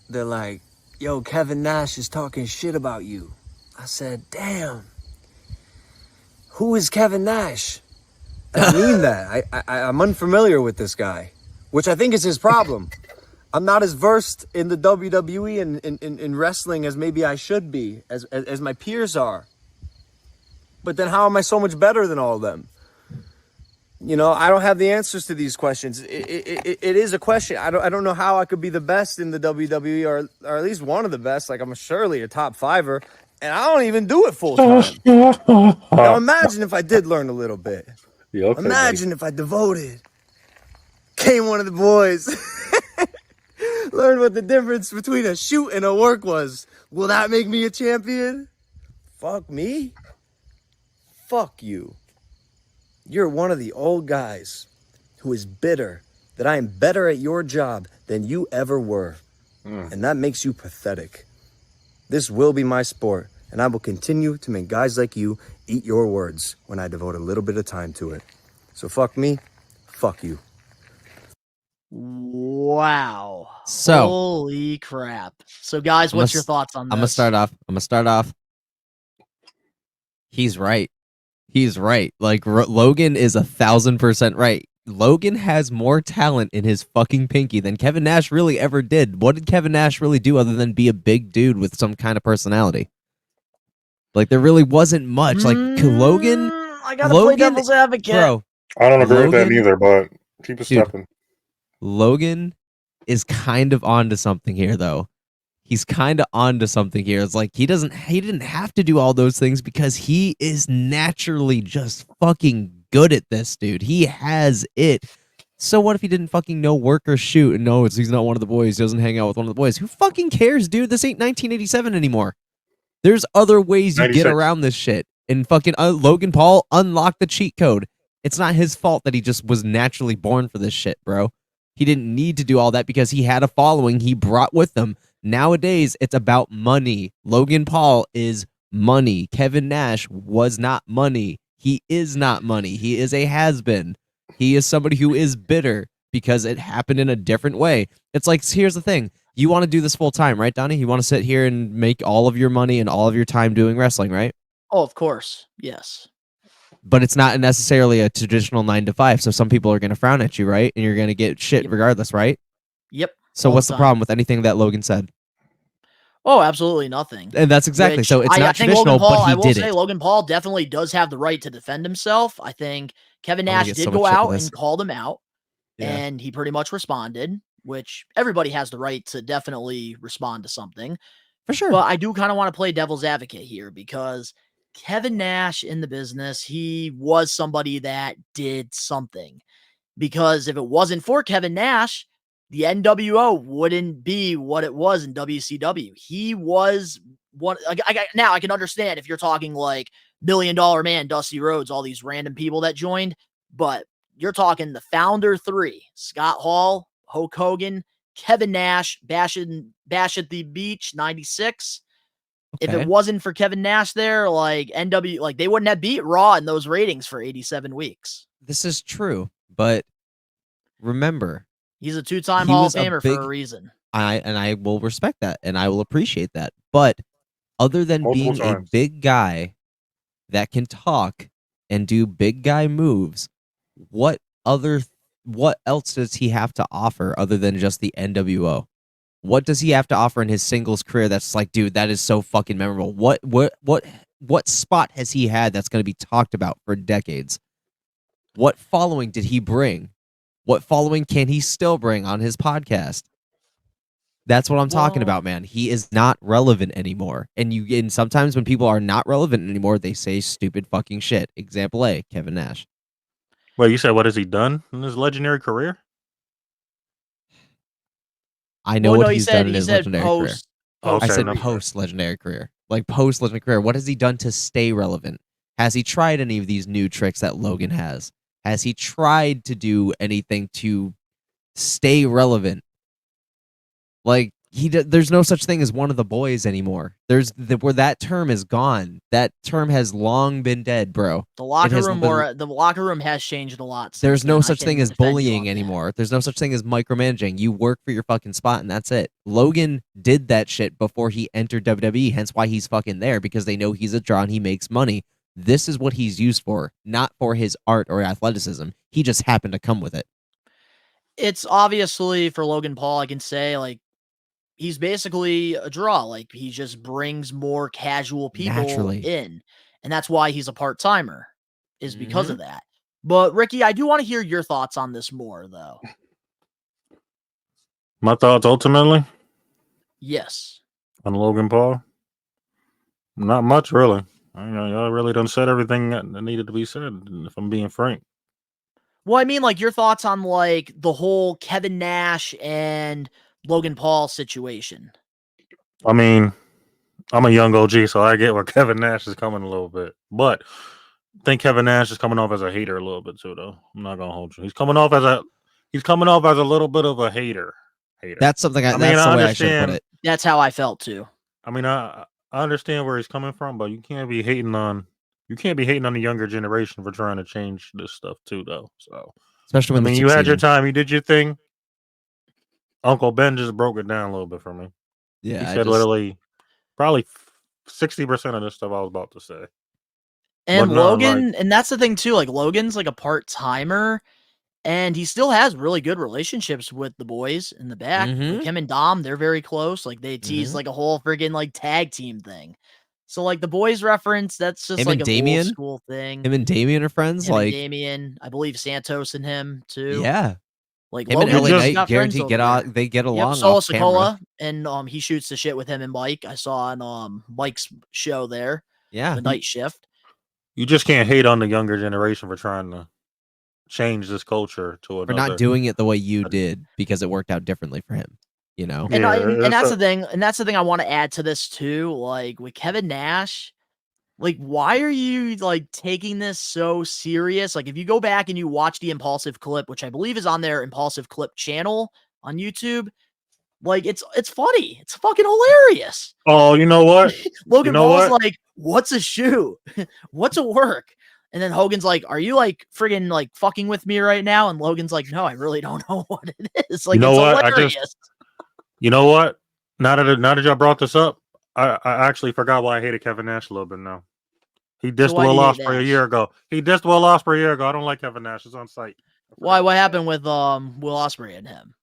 they're like, yo, Kevin Nash is talking shit about you. I said, damn, who is Kevin Nash? I mean that. I'm unfamiliar with this guy, which I think is his problem. I'm not as versed in the WWE and in wrestling as maybe I should be, as my peers are. But then how am I so much better than all of them? You know, I don't have the answers to these questions. It is a question. I don't know how I could be the best in the WWE or at least one of the best. Like I'm surely a top fiver, and I don't even do it full time. Now imagine if I did learn a little bit.
Yeah, okay,
Imagine if I devoted, came one of the boys, learned what the difference between a shoot and a work was. Will that make me a champion? Fuck me. Fuck you. You're one of the old guys who is bitter that I am better at your job than you ever were. And that makes you pathetic. This will be my sport, and I will continue to make guys like you eat your words when I devote a little bit of time to it. So fuck me, fuck you.
Wow.
So-
Holy crap. So, guys, what's your thoughts on this?
I'm gonna start off. He's right. He's right. Like Logan is 1,000% right. Logan has more talent in his fucking pinky than Kevin Nash really ever did. What did Kevin Nash really do other than be a big dude with some kind of personality? Like there really wasn't much. Like Logan,
I gotta play devil's advocate.
bro.
I don't agree with that
Logan-
neither, but keep it
Dude.
stepping.
Logan is kind of onto something here, though. He's kind of onto something here. It's like he didn't have to do all those things because he is naturally just fucking good at this, dude. He has it. So what if he didn't fucking know work or shoot and no, he's not one of the boys. He doesn't hang out with one of the boys. Who fucking cares, dude? This ain't 1987 anymore. There's other ways you
96.
get around this shit. And fucking Logan Paul unlocked the cheat code. It's not his fault that he just was naturally born for this shit, bro. He didn't need to do all that because he had a following he brought with him. Nowadays, it's about money. Logan Paul is money. Kevin Nash was not money. He is not money. He is a has-been. He is somebody who is bitter because it happened in a different way. It's like, here's the thing. You want to do this full time, right, Donnie? You want to sit here and make all of your money and all of your time doing wrestling, right?
Oh, of course. Yes.
But it's not necessarily a traditional 9 to 5. So some people are going to frown at you, right? And you're going to get shit
Yep.
regardless, right?
Yep.
So
all
what's
the
the
time.
problem with anything that Logan said?
Oh, absolutely nothing.
And that's exactly.
Which
So it's
I
not
think
traditional,
Logan Paul,
but he
I will
did
say
it.
Logan Paul definitely does have the right to defend himself. I think Kevin
I'm gonna
Nash
get
did
so
go
much shit for
out
this.
and called him out,
Yeah.
and he pretty much responded, which everybody has the right to definitely respond to something.
For sure.
But I do kind of want to play devil's advocate here because Kevin Nash in the business, he was somebody that did something. Because if it wasn't for Kevin Nash, the NWO wouldn't be what it was in WCW. He was one. Now I can understand if you're talking like $1 Million Man, Dusty Rhodes, all these random people that joined, but you're talking the founder three: Scott Hall, Hulk Hogan, Kevin Nash, Bash at the Beach '96. If
Okay.
it wasn't for Kevin Nash there, like they wouldn't have beat Raw in those ratings for 87 weeks.
This is true, but remember,
He's a two-time
He
Hall
was
of
a
Famer
big-
for a reason.
I will respect that and I will appreciate that. But other than
Multiple
being a
times.
big guy that can talk and do big guy moves, what else does he have to offer other than just the NWO? What does he have to offer in his singles career that's like, dude, that is so fucking memorable? What spot has he had that's going to be talked about for decades? What following did he bring? What following can he still bring on his podcast? That's what I'm talking
Well-
about, man. He is not relevant anymore. And sometimes when people are not relevant anymore, they say stupid fucking shit. Example A, Kevin Nash.
Wait, you said what has he done in his legendary career?
I know
Well,
what
no,
he's done in his legendary career.
post.
Okay,
I said
never mind.
post legendary career. Like post legendary career. What has he done to stay relevant? Has he tried any of these new tricks that Logan has? Has he tried to do anything to stay relevant? Like there's no such thing as one of the boys anymore. Where that term is gone. That term has long been dead, bro.
The locker
has
room
been-
the locker room has changed a lot. Since
There's no
then. I
such
can
thing as
defend you
bullying
on that.
anymore. There's no such thing as micromanaging. You work for your fucking spot and that's it. Logan did that shit before he entered WWE, hence why he's fucking there, because they know he's a draw and he makes money. This is what he's used for, not for his art or athleticism. He just happened to come with it.
It's obviously for Logan Paul, I can say like he's basically a draw. Like he just brings more casual people
Naturally.
in. And that's why he's a part-timer, is because
Mm-hmm.
of that. But Ricky, I do want to hear your thoughts on this more though.
My thoughts ultimately
Yes.
on Logan Paul. Not much, really. Y'all really done said everything that needed to be said, if I'm being frank.
Well, I mean, like, your thoughts on, like, the whole Kevin Nash and Logan Paul situation.
I mean, I'm a young OG, so I get where Kevin Nash is coming a little bit. But I think Kevin Nash is coming off as a hater a little bit too, though. I'm not gonna hold you. He's coming off as a little bit of a hater.
That's something.
I mean,
That's the
I
way I should put
understand.
it.
That's how I felt too.
I mean, I understand where he's coming from, but you can't be hating on the younger generation for trying to change this stuff too, though. So,
Especially
I
when
mean,
they're
you had your
succeeding.
time, you did your thing. Uncle Ben just broke it down a little bit for me.
Yeah,
He
I
said
just
literally probably 60% of this stuff I was about to say.
And
But no,
Logan, and that's the thing too, like, Logan's like a part-timer, and he still has really good relationships with the boys in the back. Like, him and Dom, they're very close. Like, they tease like a whole friggin' like tag team thing. So, like, the boys reference, that's just
him
like
and
an old
Damien.
school thing.
Him and Damien are friends.
Him and
Like,
Damien, I believe Santos and him too.
yeah,
Like,
him and
Logan
LA
just
Knight
got friends
guaranteed
over
get
there.
out. They get
Yep,
along
Solo
off camera.
Sikoa, and he shoots the shit with him and Mike. I saw on Mike's show there,
Yeah,
the night shift.
you just can't hate on the younger generation for trying to change this culture to
for
another.
not doing it the way you did because it worked out differently for him. You know.
And,
Yeah,
and that's
it's
the thing, and that's the thing I want to add to this too. Like, with Kevin Nash, like, why are you like taking this so serious? Like, if you go back and you watch the Impulsive clip, which I believe is on their Impulsive clip channel on YouTube, like, it's funny. It's fucking hilarious.
Oh, you know what?
Logan
know
Paul's
what?
like, "What's a shoe? What's a work?" And then Hogan's like, "Are you like friggin' like fucking with me right now?" And Logan's like, "No, I really don't know what it is." Like,
You know
it's
what?
hilarious.
You know what? Now that y'all brought this up, I actually forgot why I hated Kevin Nash a little bit now. He dissed
why do
Will
you hate
Ospreay a
Nash?
year ago. I don't like Kevin Nash. It's on site.
Why? What happened with Will Ospreay and him?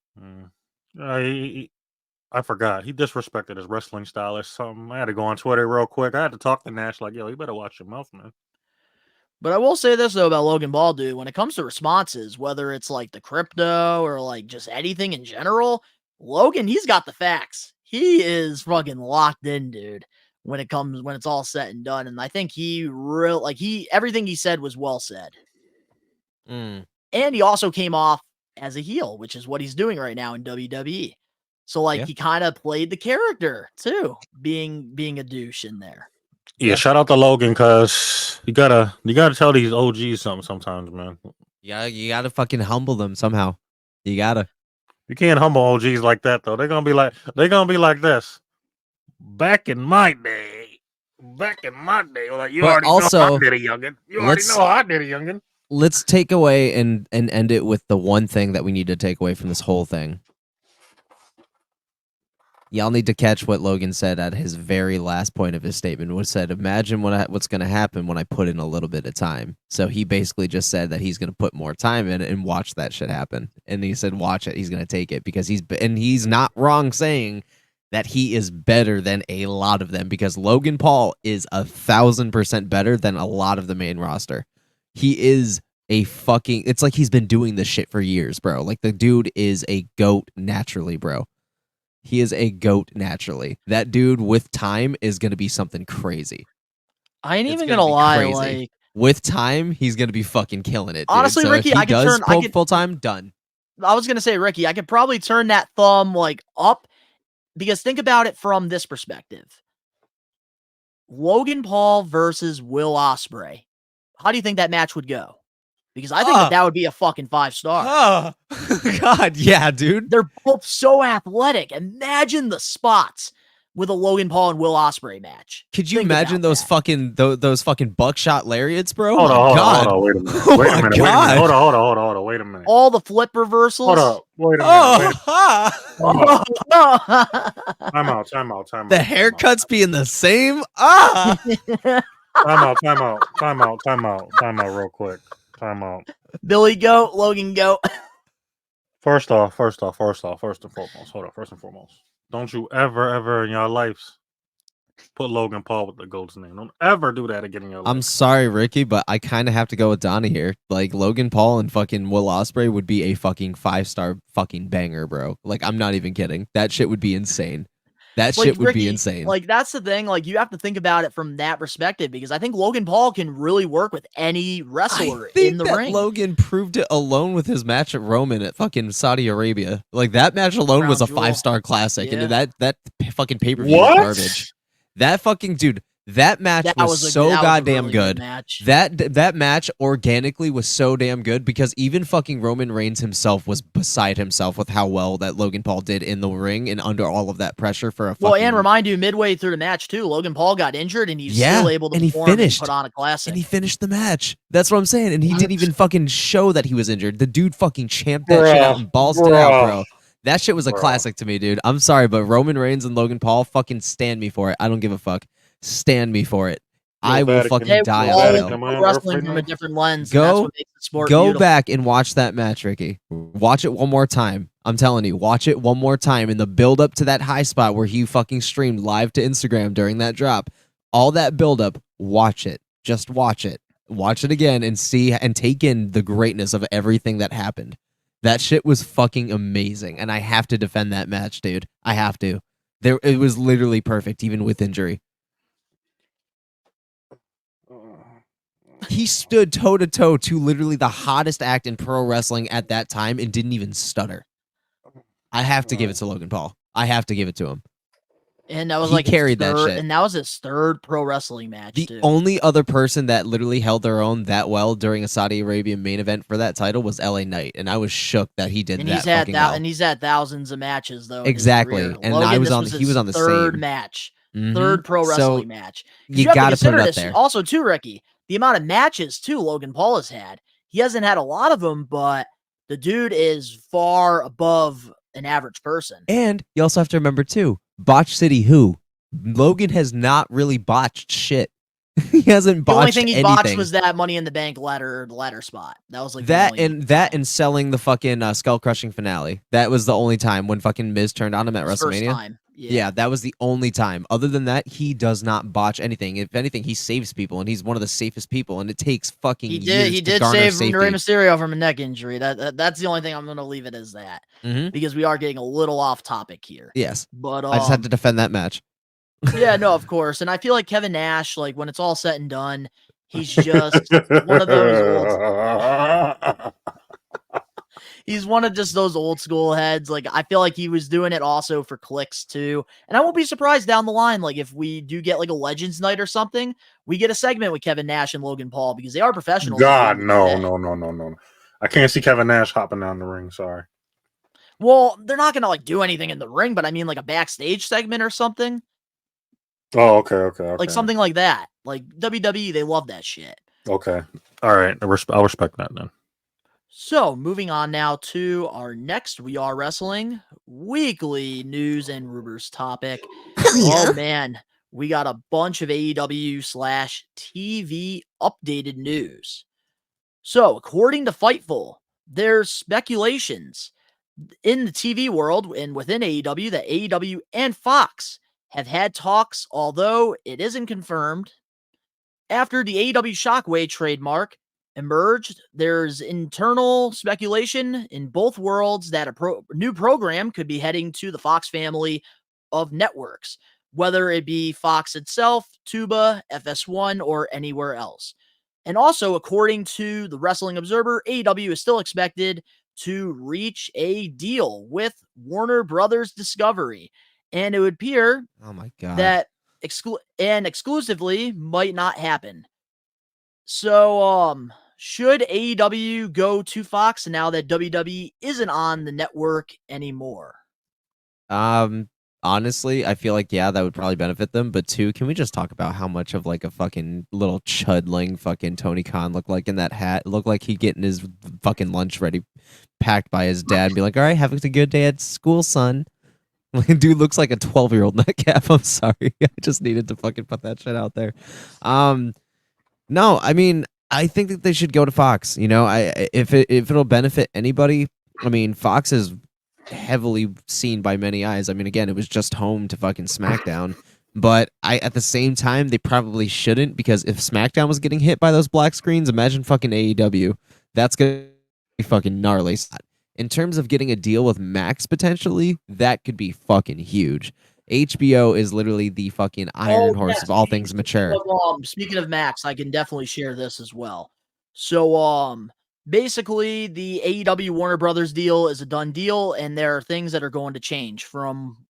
I forgot. He disrespected his wrestling style or something. I had to go on Twitter real quick. I had to talk to Nash like, yo, you better watch your mouth, man.
But I will say this though about Logan Paul, dude. When it comes to responses, whether it's like the crypto or like just anything in general, Logan, he's got the facts. He is fucking locked in, dude. When it's all said and done, and I think everything he said was well said. And he also came off as a heel, which is what he's doing right now in WWE. So like
Yeah.
he kind of played the character too, being a douche in there.
Yeah, shout out to Logan because you gotta tell these OGs something sometimes, man.
Yeah, you gotta fucking humble them somehow. You gotta.
You can't humble OGs like that though. They're gonna be like this. Back in my day, like you
But
already
also,
know how I did it, youngin. You already
let's-
know how I did it, youngin.
Let's take away and end it with the one thing that we need to take away from this whole thing. Y'all need to catch what Logan said at his very last point of his statement, which said, imagine what's going to happen when I put in a little bit of time. So he basically just said that he's going to put more time in it and watch that shit happen. And he said, watch it. He's going to take it because he's not wrong saying that he is better than a lot of them because Logan Paul is 1,000% better than a lot of the main roster. He is it's like he's been doing this shit for years, bro. Like the dude is a GOAT naturally, bro. He is a GOAT naturally. That dude with time is going to be something crazy.
I ain't
It's
even
gonna
gonna
be
lie,
crazy.
like
with time, he's going to be fucking killing it. Dude.
Honestly,
so
Ricky,
if he
I could
does
turn- I
poke
could-
full time, done.
I was gonna say, Ricky, I could probably turn that thumb like up because think about it from this perspective. Logan Paul versus Will Ospreay. How do you think that match would go? Because I think that would be a fucking 5-star.
Oh, God, yeah, dude.
They're both so athletic. Imagine the spots with a Logan Paul and Will Ospreay match.
Could you
Think
imagine
about
those
that.
those fucking buckshot lariats, bro?
Hold
Oh
on,
my God.
hold on, wait a minute.
Oh
Wait
my
a minute.
God.
Hold on, wait a minute.
All the flip reversals.
Hold up, wait a minute.
Oh,
Time out.
the haircuts being the same. Ah.
Time out real quick. Time out.
Billy Goat, Logan Goat.
First and foremost. Hold on, first and foremost. Don't you ever in your lives put Logan Paul with the GOAT's name. Don't ever do that again in your life.
I'm sorry, Ricky, but I kind of have to go with Donnie here. Like Logan Paul and fucking Will Ospreay would be a fucking 5-star fucking banger, bro. Like I'm not even kidding. That shit would be insane. That
Like,
shit would be
Ricky,
insane.
Like, that's the thing. Like, you have to think about it from that perspective because I think Logan Paul can really work with any wrestler
I think
in the
that
ring.
Logan proved it alone with his match at Roman at fucking Saudi Arabia. Like, that match alone
Crown
was a
Jewel.
5-star classic,
Yeah.
and that fucking pay-per-view was
What?
garbage. That fucking dude, that match
That
was
a-
so
that was a
goddamn
really
good.
match.
That match organically was so damn good because even fucking Roman Reigns himself was beside himself with how well that Logan Paul did in the ring and under all of that pressure for a fucking...
Well, and remind you, midway through the match too, Logan Paul got injured and he's
Yeah,
still able to
and he
perform and
finished.
put on a classic.
And he finished the match. That's what I'm saying. And he didn't even fucking show that he was injured. The dude fucking champed that shit out and ballsed it out, bro. That shit was a classic to me, dude. I'm sorry, but Roman Reigns and Logan Paul, fucking stand me for it. I don't give a fuck. Stand me for it. I will fucking
Hey,
die
we're all
on
looking
that.
Am I
at
on Earth
wrestling
right
from
now?
a different lens.
Go-
and that's what makes the sport
Go
beautiful.
back and watch that match, Ricky. Watch it one more time. I'm telling you, watch it one more time in the build up to that high spot where he fucking streamed live to Instagram during that drop. All that build up, watch it. Just watch it. Watch it again and see and take in the greatness of everything that happened. That shit was fucking amazing, and I have to defend that match, dude. I have to. It was literally perfect, even with injury. He stood toe to toe to literally the hottest act in pro wrestling at that time and didn't even stutter. I have to give it to Logan Paul. I have to give it to him.
And that was
He
like
carried
his
that
third,
shit.
and that was his third pro wrestling match
The
too.
only other person that literally held their own that well during a Saudi Arabian main event for that title was LA Knight, and I was shook that he did
and
that
he's had
fucking well.
and he's had thousands of matches though. in his
Exactly.
career.
And
Logan,
I was
this
on-
was
he was on
his
the
third
same.
match,
Mhm.
third pro
So,
wrestling match. 'Cause
you
have to
gotta put it
consider
up
this
there.
Also, too, Ricky, the amount of matches too Logan Paul has had. He hasn't had a lot of them, but the dude is far above an average person.
And you also have to remember too, Botch City who? Logan has not really botched shit. He hasn't
The only
botched
thing he
anything.
botched was that Money in the Bank ladder spot. That was like the
that
only
and selling the fucking skull crushing finale. That was the only time when fucking Miz turned on him at
his first
WrestleMania.
time.
Yeah, that was the only time. Other than that, he does not botch anything. If anything, he saves people, and he's one of the safest people. And it takes fucking
He
years
did
to garner
save
safety.
Rey Mysterio from a neck injury. That's the only thing I'm gonna leave it as that
Mhm.
because we are getting a little off topic here.
Yes,
But
I just had to defend that match.
yeah, no, of course. And I feel like Kevin Nash, like when it's all said and done, he's just one of those old. He's one of just those old school heads. Like I feel like he was doing it also for clicks too. And I won't be surprised down the line, like if we do get like a Legends night or something, we get a segment with Kevin Nash and Logan Paul because they are professionals. at the
God,
end of the
no,
day.
no. I can't see Kevin Nash hopping down the ring. Sorry.
Well, they're not gonna like do anything in the ring, but I mean like a backstage segment or something.
Oh, okay.
Like something like that. Like WWE, they love that shit.
Okay. All right. I'll respect that then.
So, moving on now to our next We Are Wrestling weekly news and rumors topic. Oh man, we got a bunch of AEW/TV updated news. So, according to Fightful, there's speculations in the TV world and within AEW that AEW and Fox have had talks, although it isn't confirmed. After the AEW Shockwave trademark emerged, there's internal speculation in both worlds that a new program could be heading to the Fox family of networks, whether it be Fox itself, Tuba, FS1, or anywhere else. And also, according to the Wrestling Observer, AEW is still expected to reach a deal with Warner Brothers Discovery. And it would appear
Oh my god.
that exclusively might not happen. So, should AEW go to Fox now that WWE isn't on the network anymore?
Honestly, I feel like yeah, that would probably benefit them. But two, can we just talk about how much of like a fucking little chudling fucking Tony Khan looked like in that hat? Looked like he getting his fucking lunch ready, packed by his dad, and be like, "All right, have a good day at school, son." Like, dude looks like a 12-year-old nightcap. I'm sorry, I just needed to fucking put that shit out there. No, I mean, I think that they should go to Fox. You know, if it'll benefit anybody, I mean, Fox is heavily seen by many eyes. I mean, again, it was just home to fucking SmackDown, but at the same time, they probably shouldn't, because if SmackDown was getting hit by those black screens, imagine fucking AEW. That's gonna be fucking gnarly. In terms of getting a deal with Max potentially, that could be fucking huge. HBO is literally the fucking iron horse of all things mature.
Speaking of Max, I can definitely share this as well. So, basically, the AEW Warner Brothers deal is a done deal, and there are things that are going to change.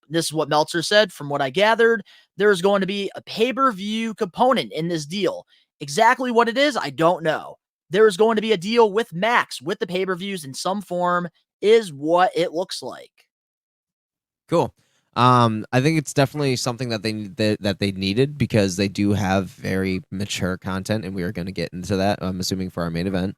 This is what Meltzer said. From what I gathered, there is going to be a pay-per-view component in this deal. Exactly what it is, I don't know. There is going to be a deal with Max with the pay-per-views in some form, is what it looks like.
Cool. I think it's definitely something that they needed because they do have very mature content, and we are going to get into that. I'm assuming for our main event.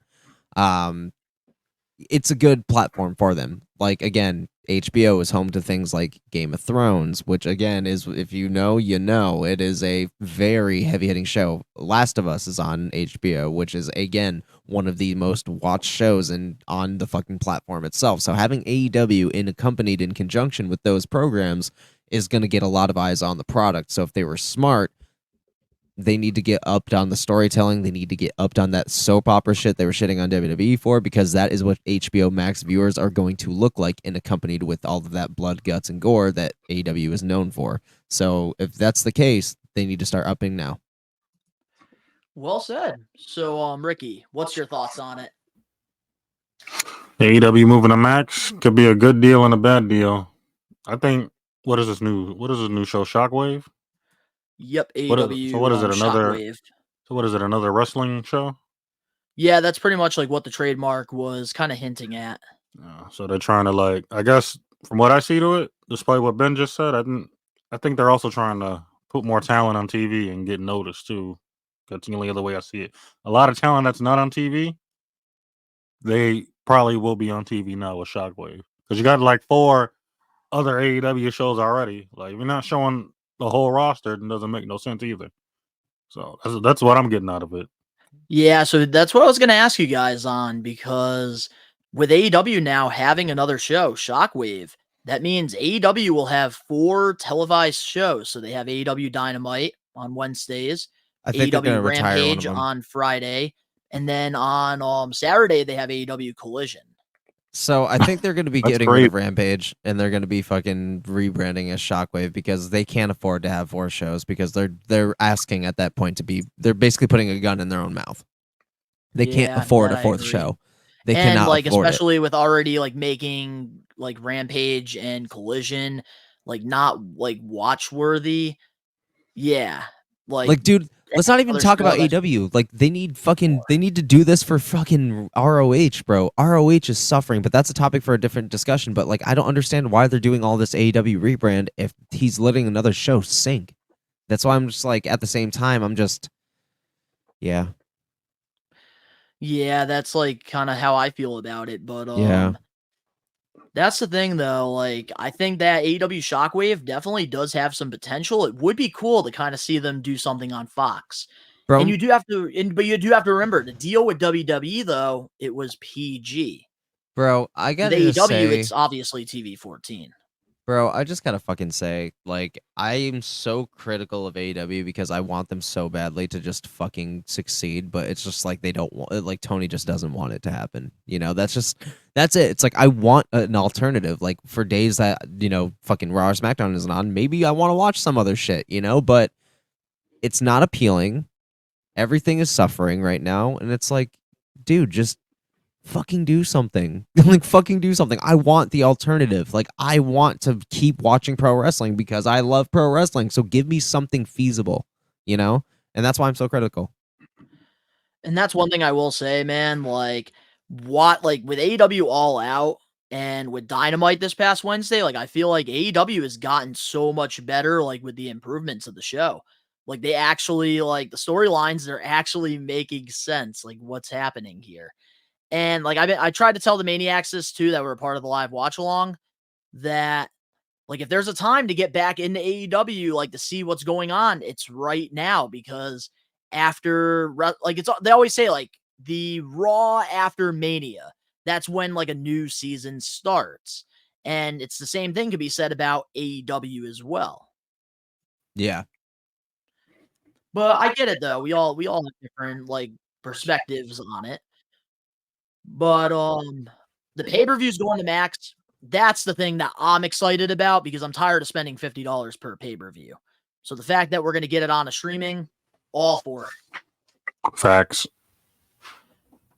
It's a good platform for them. Like, again, HBO is home to things like Game of Thrones, which again is, if you know, you know, it is a very heavy hitting show. Last of Us is on HBO, which is again one of the most watched shows on the fucking platform itself. So having AEW accompanied in conjunction with those programs is going to get a lot of eyes on the product. So if they were smart, they need to get upped on the storytelling. They need to get upped on that soap opera shit they were shitting on WWE for, because that is what HBO Max viewers are going to look like, and accompanied with all of that blood, guts, and gore that AEW is known for. So if that's the case, they need to start upping now.
Well said. So, Ricky, what's your thoughts on it?
AEW moving to Max could be a good deal and a bad deal. I think. What is this new show? Shockwave.
Yep,
AEW. So what is it?
Shockwave.
So what is it? Another wrestling show?
Yeah, that's pretty much like what the trademark was kind of hinting at.
So they're trying to, like, I guess from what I see to it, despite what Ben just said, I think they're also trying to put more talent on TV and get noticed too. That's the only other way I see it. A lot of talent that's not on TV, they probably will be on TV now with Shockwave, because you got like 4 other AEW shows already. Like, if you're not showing the whole roster, it doesn't make no sense either. So that's what I'm getting out of it.
Yeah, so that's what I was going to ask you guys on, because with AEW now having another show, Shockwave, that means AEW will have 4 televised shows. So they have AEW Dynamite on Wednesdays,
I think they're going
AEW
to retire one of
Rampage
them
on Friday, and then on Saturday they have AEW Collision.
So I think they're going to be
That's
getting
great.
rid of Rampage, and they're going to be fucking rebranding as Shockwave, because they can't afford to have 4 shows, because they're asking at that point they're basically putting a gun in their own mouth. They can't afford a 4th show. They cannot
like,
afford
especially with already like making like Rampage and Collision like not like watch worthy. Yeah,
like, dude, let's not even
another
talk
show
about
that's
AW. Like, they need to do this for fucking ROH, bro. ROH is suffering, but that's a topic for a different discussion. But like, I don't understand why they're doing all this AEW rebrand if he's letting another show sink. That's why I'm just like, at the same time, I'm just, yeah.
Yeah, that's like kind of how I feel about it. But
Yeah.
that's the thing though. Like, I think that AEW Shockwave definitely does have some potential. It would be cool to kind of see them do something on Fox.
Bro,
And you do have to, but you do have to remember the deal with WWE though. It was PG.
bro, I
With
gotta just
AEW,
say,
it's obviously TV-14.
bro, I just gotta fucking say, like, I am so critical of AEW because I want them so badly to just fucking succeed, but it's just like they don't want, like, Tony just doesn't want it to happen. You know, that's it. It's like, I want an alternative. Like, for days that, fucking Raw or SmackDown isn't on, maybe I want to watch some other shit, but it's not appealing. Everything is suffering right now, and it's like, dude, just fucking do something. Like, fucking do something. I want the alternative. Like, I want to keep watching pro wrestling because I love pro wrestling. So give me something feasible, And that's why I'm so critical.
And that's one thing I will say, man. Like, with AEW All Out and with Dynamite this past Wednesday, like, I feel like AEW has gotten so much better, like, with the improvements of the show. Like, they actually, like, the storylines, they're actually making sense, like, what's happening here. And like, I tried to tell the Maniacs this too, that were a part of the live watch along, that like, if there's a time to get back into AEW, like, to see what's going on, it's right now, because they always say, like, the Raw after Mania, that's when like a new season starts. And it's the same thing could be said about AEW as well.
Yeah.
But I get it though. We all have different like perspectives on it. But the pay-per-view's going to Max. that's the thing that I'm excited about because I'm tired of spending $50 per pay-per-view. So the fact that we're going to get it on a streaming, all for it.
Facts.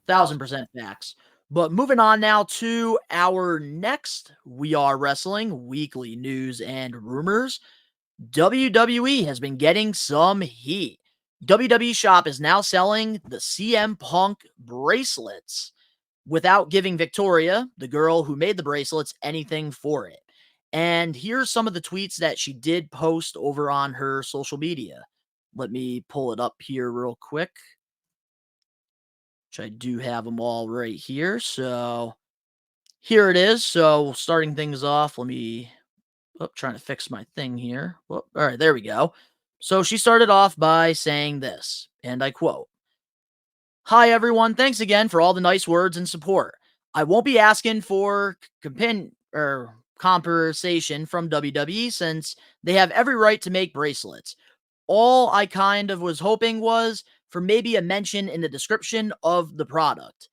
1000% facts. But moving on now to our next We Are Wrestling weekly news and rumors. WWE has been getting some heat. WWE Shop is now selling the CM Punk bracelets without giving Victoria, the girl who made the bracelets, anything for it. And here's some of the tweets that she did post over on her social media. Let me pull it up here real quick, which I do have them all right here. So here it is. So starting things off, let me, trying to fix my thing here. All right, there we go. So she started off by saying this, and I quote, "Hi everyone, thanks again for all the nice words and support. I won't be asking for compensation from WWE since they have every right to make bracelets. All I kind of was hoping was for maybe a mention in the description of the product,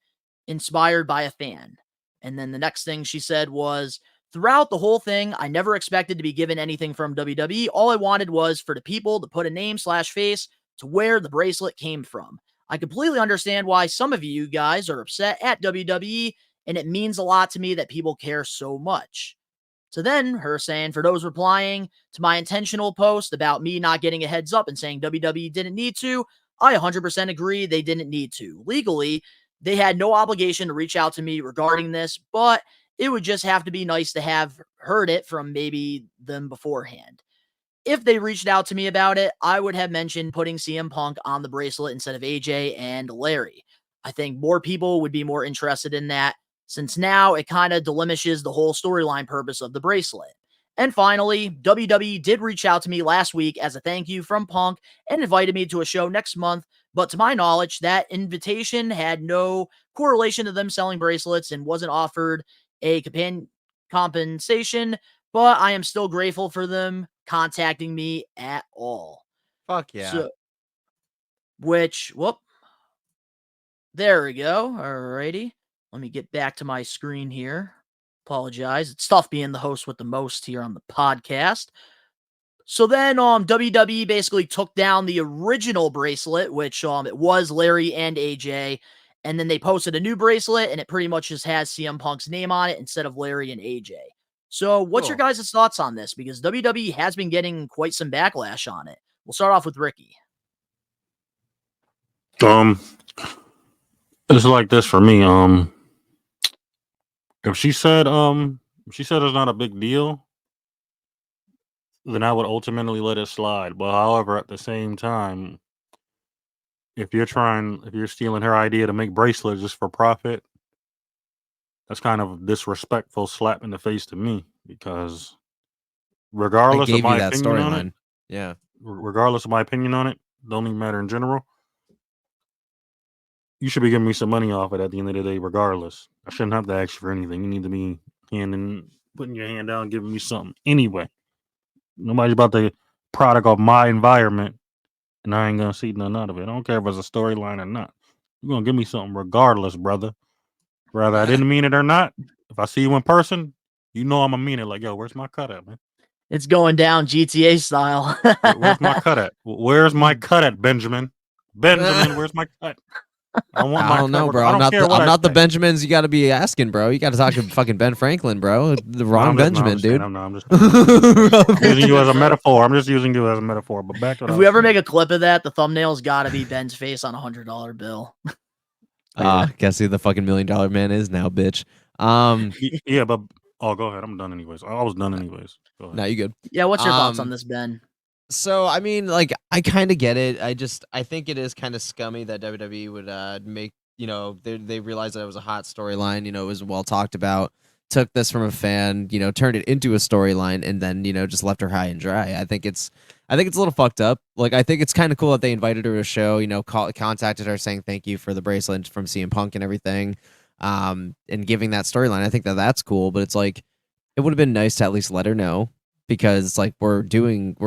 inspired by a fan." And then the next thing she said was, "Throughout the whole thing, I never expected to be given anything from WWE. All I wanted was for the people to put a name/face to where the bracelet came from. I completely understand why some of you guys are upset at WWE, and it means a lot to me that people care so much." So then her saying, "For those replying to my intentional post about me not getting a heads up and saying WWE didn't need to, I 100% agree they didn't need to. Legally, they had no obligation to reach out to me regarding this, but it would just have to be nice to have heard it from maybe them beforehand. If they reached out to me about it, I would have mentioned putting CM Punk on the bracelet instead of AJ and Larry. I think more people would be more interested in that, since now it kind of diminishes the whole storyline purpose of the bracelet. And finally, WWE did reach out to me last week as a thank you from Punk and invited me to a show next month, but to my knowledge, that invitation had no correlation to them selling bracelets and wasn't offered a compensation, but I am still grateful for them contacting me at all."
Fuck yeah.
So, there we go. Alrighty. Let me get back to my screen here. Apologize. It's tough being the host with the most here on the podcast. So then WWE basically took down the original bracelet, which it was Larry and AJ, and then they posted a new bracelet, and it pretty much just has CM Punk's name on it instead of Larry and AJ. So what's your guys' thoughts on this? Because WWE has been getting quite some backlash on it. We'll start off with Ricky.
It's like this for me. If she said it's not a big deal, then I would ultimately let it slide. But however, at the same time, if you're stealing her idea to make bracelets just for profit, that's kind of a disrespectful slap in the face to me, because regardless of my opinion on it,
yeah,
regardless of my opinion on it, don't even matter in general, you should be giving me some money off it at the end of the day, regardless. I shouldn't have to ask you for anything. You need to be putting your hand down and giving me something anyway. Nobody's about the product of my environment, and I ain't gonna see none out of it. I don't care if it's a storyline or not. You're gonna give me something regardless, brother. Whether I didn't mean it or not, if I see you in person, you know I'm gonna mean it. Like, yo, where's my cut at, man?
It's going down GTA style.
Where's my cut at? Where's my cut at, Benjamin? Benjamin, where's my cut? I
don't know, bro. I'm not the Benjamins you got to be asking, bro. You got to talk to fucking Ben Franklin, bro. The wrong Benjamin, dude.
I'm just using you as a metaphor. I'm just using you as a metaphor. But back to
if we ever make a clip of that, the thumbnail's got to be Ben's face on a $100 bill.
Guess who the fucking $1 million man is now, bitch.
Yeah, but go ahead. I'm done anyways. I was done anyways. Go ahead.
Now you good?
Yeah. What's your thoughts on this, Ben?
So, I mean, like, I kind of get it. I think it is kind of scummy that WWE would make, they realized that it was a hot storyline, it was well talked about, took this from a fan, turned it into a storyline, and then, just left her high and dry. I think it's a little fucked up. Like, I think it's kind of cool that they invited her to a show, contacted her saying thank you for the bracelet from CM Punk and everything, and giving that storyline. I think that that's cool, but it's like, it would have been nice to at least let her know. Because it's like we're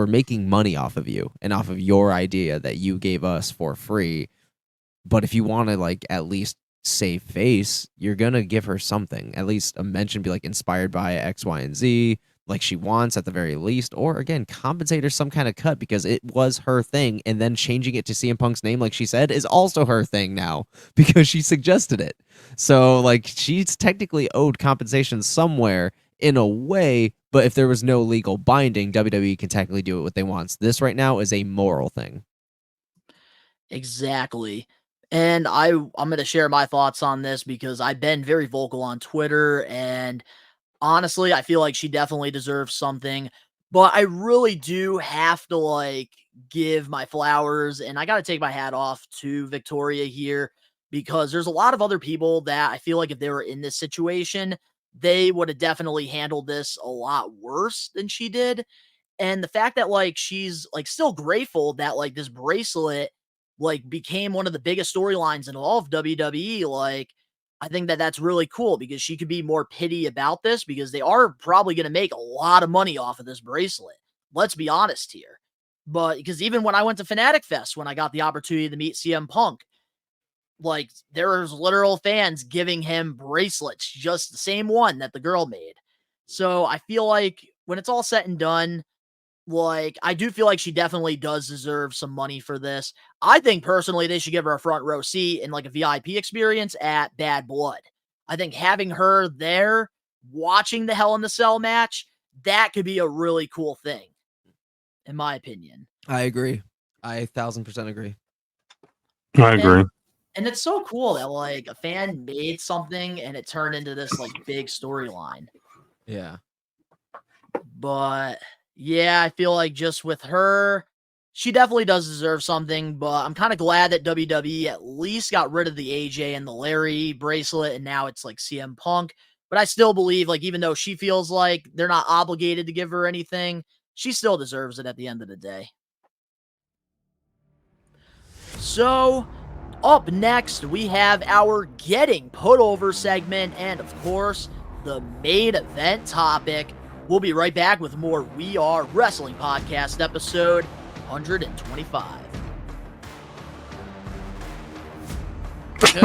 making money off of you and off of your idea that you gave us for free. But if you want to like at least save face, you're gonna give her something, at least a mention, be like inspired by X, Y, and Z, like she wants at the very least, or again, compensate her some kind of cut because it was her thing, and then changing it to CM Punk's name, like she said, is also her thing now because she suggested it. So like she's technically owed compensation somewhere in a way, but if there was no legal binding, WWE can technically do what they want. This right now is a moral thing.
Exactly. And I'm going to share my thoughts on this because I've been very vocal on Twitter, and honestly, I feel like she definitely deserves something, but I really do have to like give my flowers, and I got to take my hat off to Victoria here because there's a lot of other people that I feel like if they were in this situation, they would have definitely handled this a lot worse than she did. And the fact that like she's like still grateful that like this bracelet like became one of the biggest storylines in all of WWE, like I think that that's really cool because she could be more pity about this because they are probably going to make a lot of money off of this bracelet. Let's be honest here. But because even when I went to Fanatic Fest, when I got the opportunity to meet CM Punk, like there was literal fans giving him bracelets, just the same one that the girl made. So I feel like when it's all said and done, like, I do feel like she definitely does deserve some money for this. I think personally they should give her a front row seat and like a VIP experience at Bad Blood. I think having her there watching the Hell in the Cell match, that could be a really cool thing, in my opinion.
I agree. I 1000% agree.
I agree.
And it's so cool that like a fan made something and it turned into this like big storyline.
Yeah.
But yeah, I feel like just with her, she definitely does deserve something, but I'm kind of glad that WWE at least got rid of the AJ and the Larry bracelet, and now it's like CM Punk. But I still believe, like, even though she feels like they're not obligated to give her anything, she still deserves it at the end of the day. So, up next, we have our Getting Put Over segment, and of course, the main event topic. We'll be right back with more We Are Wrestling Podcast episode 125.
Fucking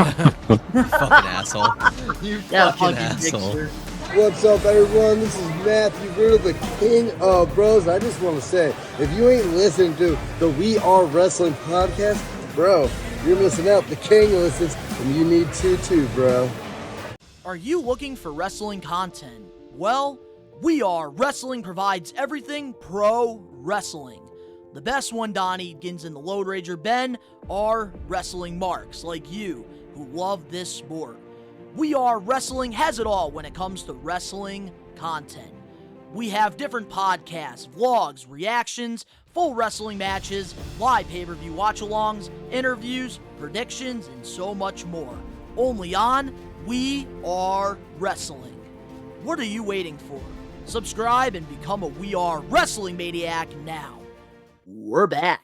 asshole. You fucking asshole.
Picture.
What's up, everyone? This is Matthew Bruder, the king of bros. I just want to say, if you ain't listening to the We Are Wrestling podcast, bro, you're missing out. The king listens, and you need to too, bro.
Are you looking for wrestling content? Well, We Are Wrestling provides everything pro wrestling. The best One Donnie, Gins, and the Load Rager Ben are wrestling marks like you who love this sport. We Are Wrestling has it all when it comes to wrestling content. We have different podcasts, vlogs, reactions, full wrestling matches, live pay-per-view watch-alongs, interviews, predictions, and so much more. Only on We Are Wrestling. What are you waiting for? Subscribe and become a We Are Wrestling Maniac now. We're back.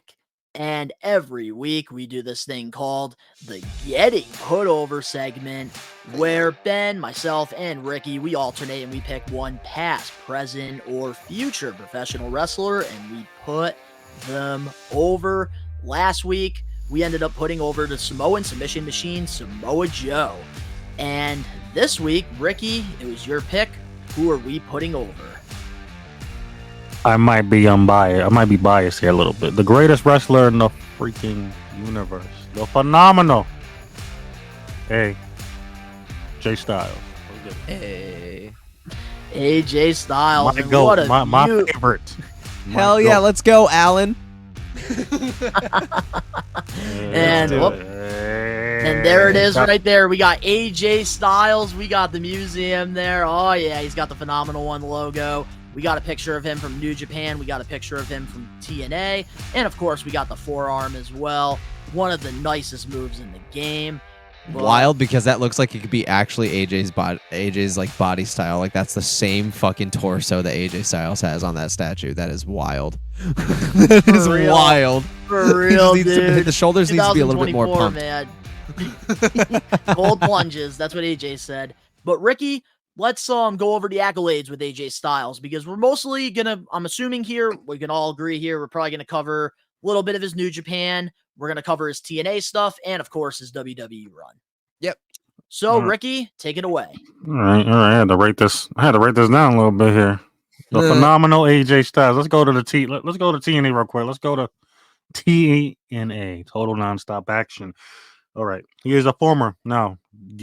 And every week we do this thing called the Getting Put Over segment, where Ben, myself, and Ricky, we alternate and we pick one past, present, or future professional wrestler and we put them over. Last week, we ended up putting over the Samoan submission machine, Samoa Joe. And this week, Ricky, it was your pick. Who are we putting over?
I might be unbiased. I might be biased here a little bit. The greatest wrestler in the freaking universe. The phenomenal. Hey, Jay Styles.
Hey.
AJ Styles.
My goat.
What a
My favorite.
Hell yeah, let's go, Alan.
And there it is right there. We got AJ Styles. We got the museum there. Oh, yeah, he's got the Phenomenal One logo. We got a picture of him from New Japan. We got a picture of him from TNA. And, of course, we got the forearm as well. One of the nicest moves in the game. But
Wild, because that looks like it could be actually AJ's like body style. Like that's the same fucking torso that AJ Styles has on that statue. That is wild. That is
real.
wild.
For real, dude.
The shoulders needs to be a little bit more pumped.
Man. Gold plunges. That's what AJ said. But Ricky, let's go over the accolades with AJ Styles, because we're mostly gonna, I'm assuming here, we can all agree here, we're probably gonna cover a little bit of his New Japan. We're gonna cover his TNA stuff and of course his WWE run.
Yep.
So, Ricky, take it away.
All right. I had to write this down a little bit here. The phenomenal AJ Styles. Let's go to the Let's go to TNA real quick. Let's go to TNA, Total Nonstop Action. All right. He is a former. Now,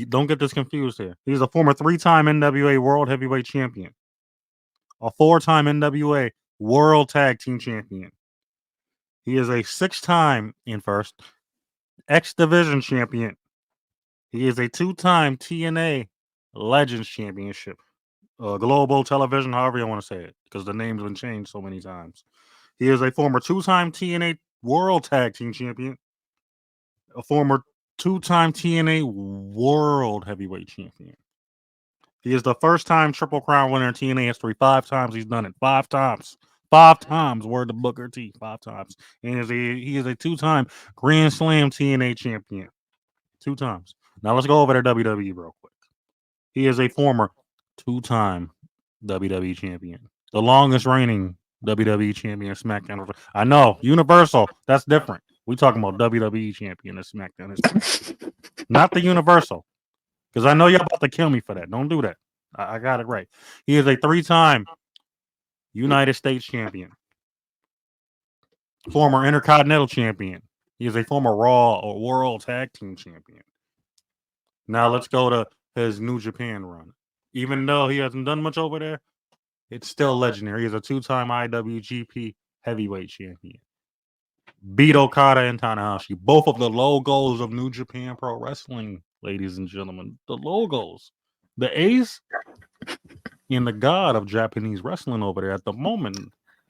don't get this confused here. He's a former 3-time NWA World Heavyweight Champion, a 4-time NWA World Tag Team Champion. He is a 6-time X Division Champion. He is a 2-time TNA Legends Championship, Global Television, however you want to say it, because the name's been changed so many times. He is a former 2-time TNA World Tag Team Champion, a former 2-time TNA World Heavyweight Champion. He is the first-time Triple Crown winner in TNA history. 5 times he's done it. 5 times. 5 times. Word to Booker T. 5 times. And he is a 2-time Grand Slam TNA champion. 2 times. Now let's go over to WWE real quick. He is a former 2-time WWE champion. The longest reigning WWE champion of SmackDown. I know. Universal. That's different. We talking about WWE champion of SmackDown. Not the Universal. Because I know y'all about to kill me for that. Don't do that. I got it right. He is a 3-time United States champion. Former Intercontinental champion. He is a former Raw or World Tag Team champion. Now let's go to his New Japan run. Even though he hasn't done much over there, it's still legendary. He is a 2-time IWGP Heavyweight champion. Beat Okada and Tanahashi. Both of the logos of New Japan Pro Wrestling, ladies and gentlemen. The logos. The ace and the god of Japanese wrestling over there at the moment.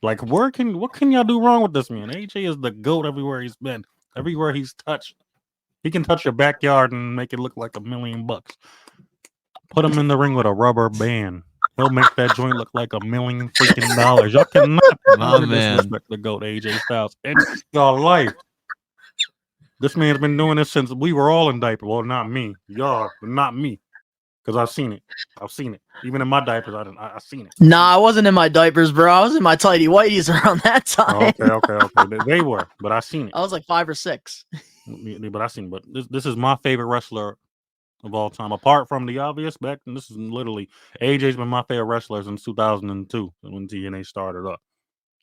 Like, what can y'all do wrong with this man? AJ is the GOAT everywhere he's been. Everywhere he's touched. He can touch your backyard and make it look like $1 million. Put him in the ring with a rubber band. He'll make that joint look like $1 million freaking dollars. Y'all cannot disrespect the GOAT AJ Styles in y'all life. This man's been doing this since we were all in diapers. Well, not me. Y'all, but not me. Because I've seen it. I've seen it. Even in my diapers, I've seen it.
Nah, I wasn't in my diapers, bro. I was in my tighty whities around that time.
Okay. They were, but I seen it.
I was like 5 or 6.
But I seen it. But this is my favorite wrestler of all time. Apart from the obvious, back then, this is literally AJ's been my favorite wrestler since 2002 when TNA started up.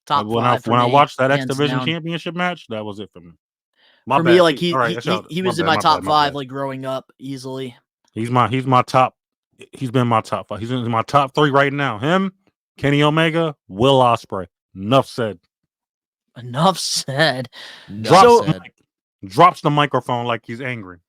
Top
when
5
I watched that X
hands
Division
down.
Championship match, that was it for me.
For me, like he was in my top
bad.
5, like growing up easily.
He's my top. He's been my top 5. He's in my top 3 right now. Him, Kenny Omega, Will Ospreay. Enough said. Drops the microphone like he's angry.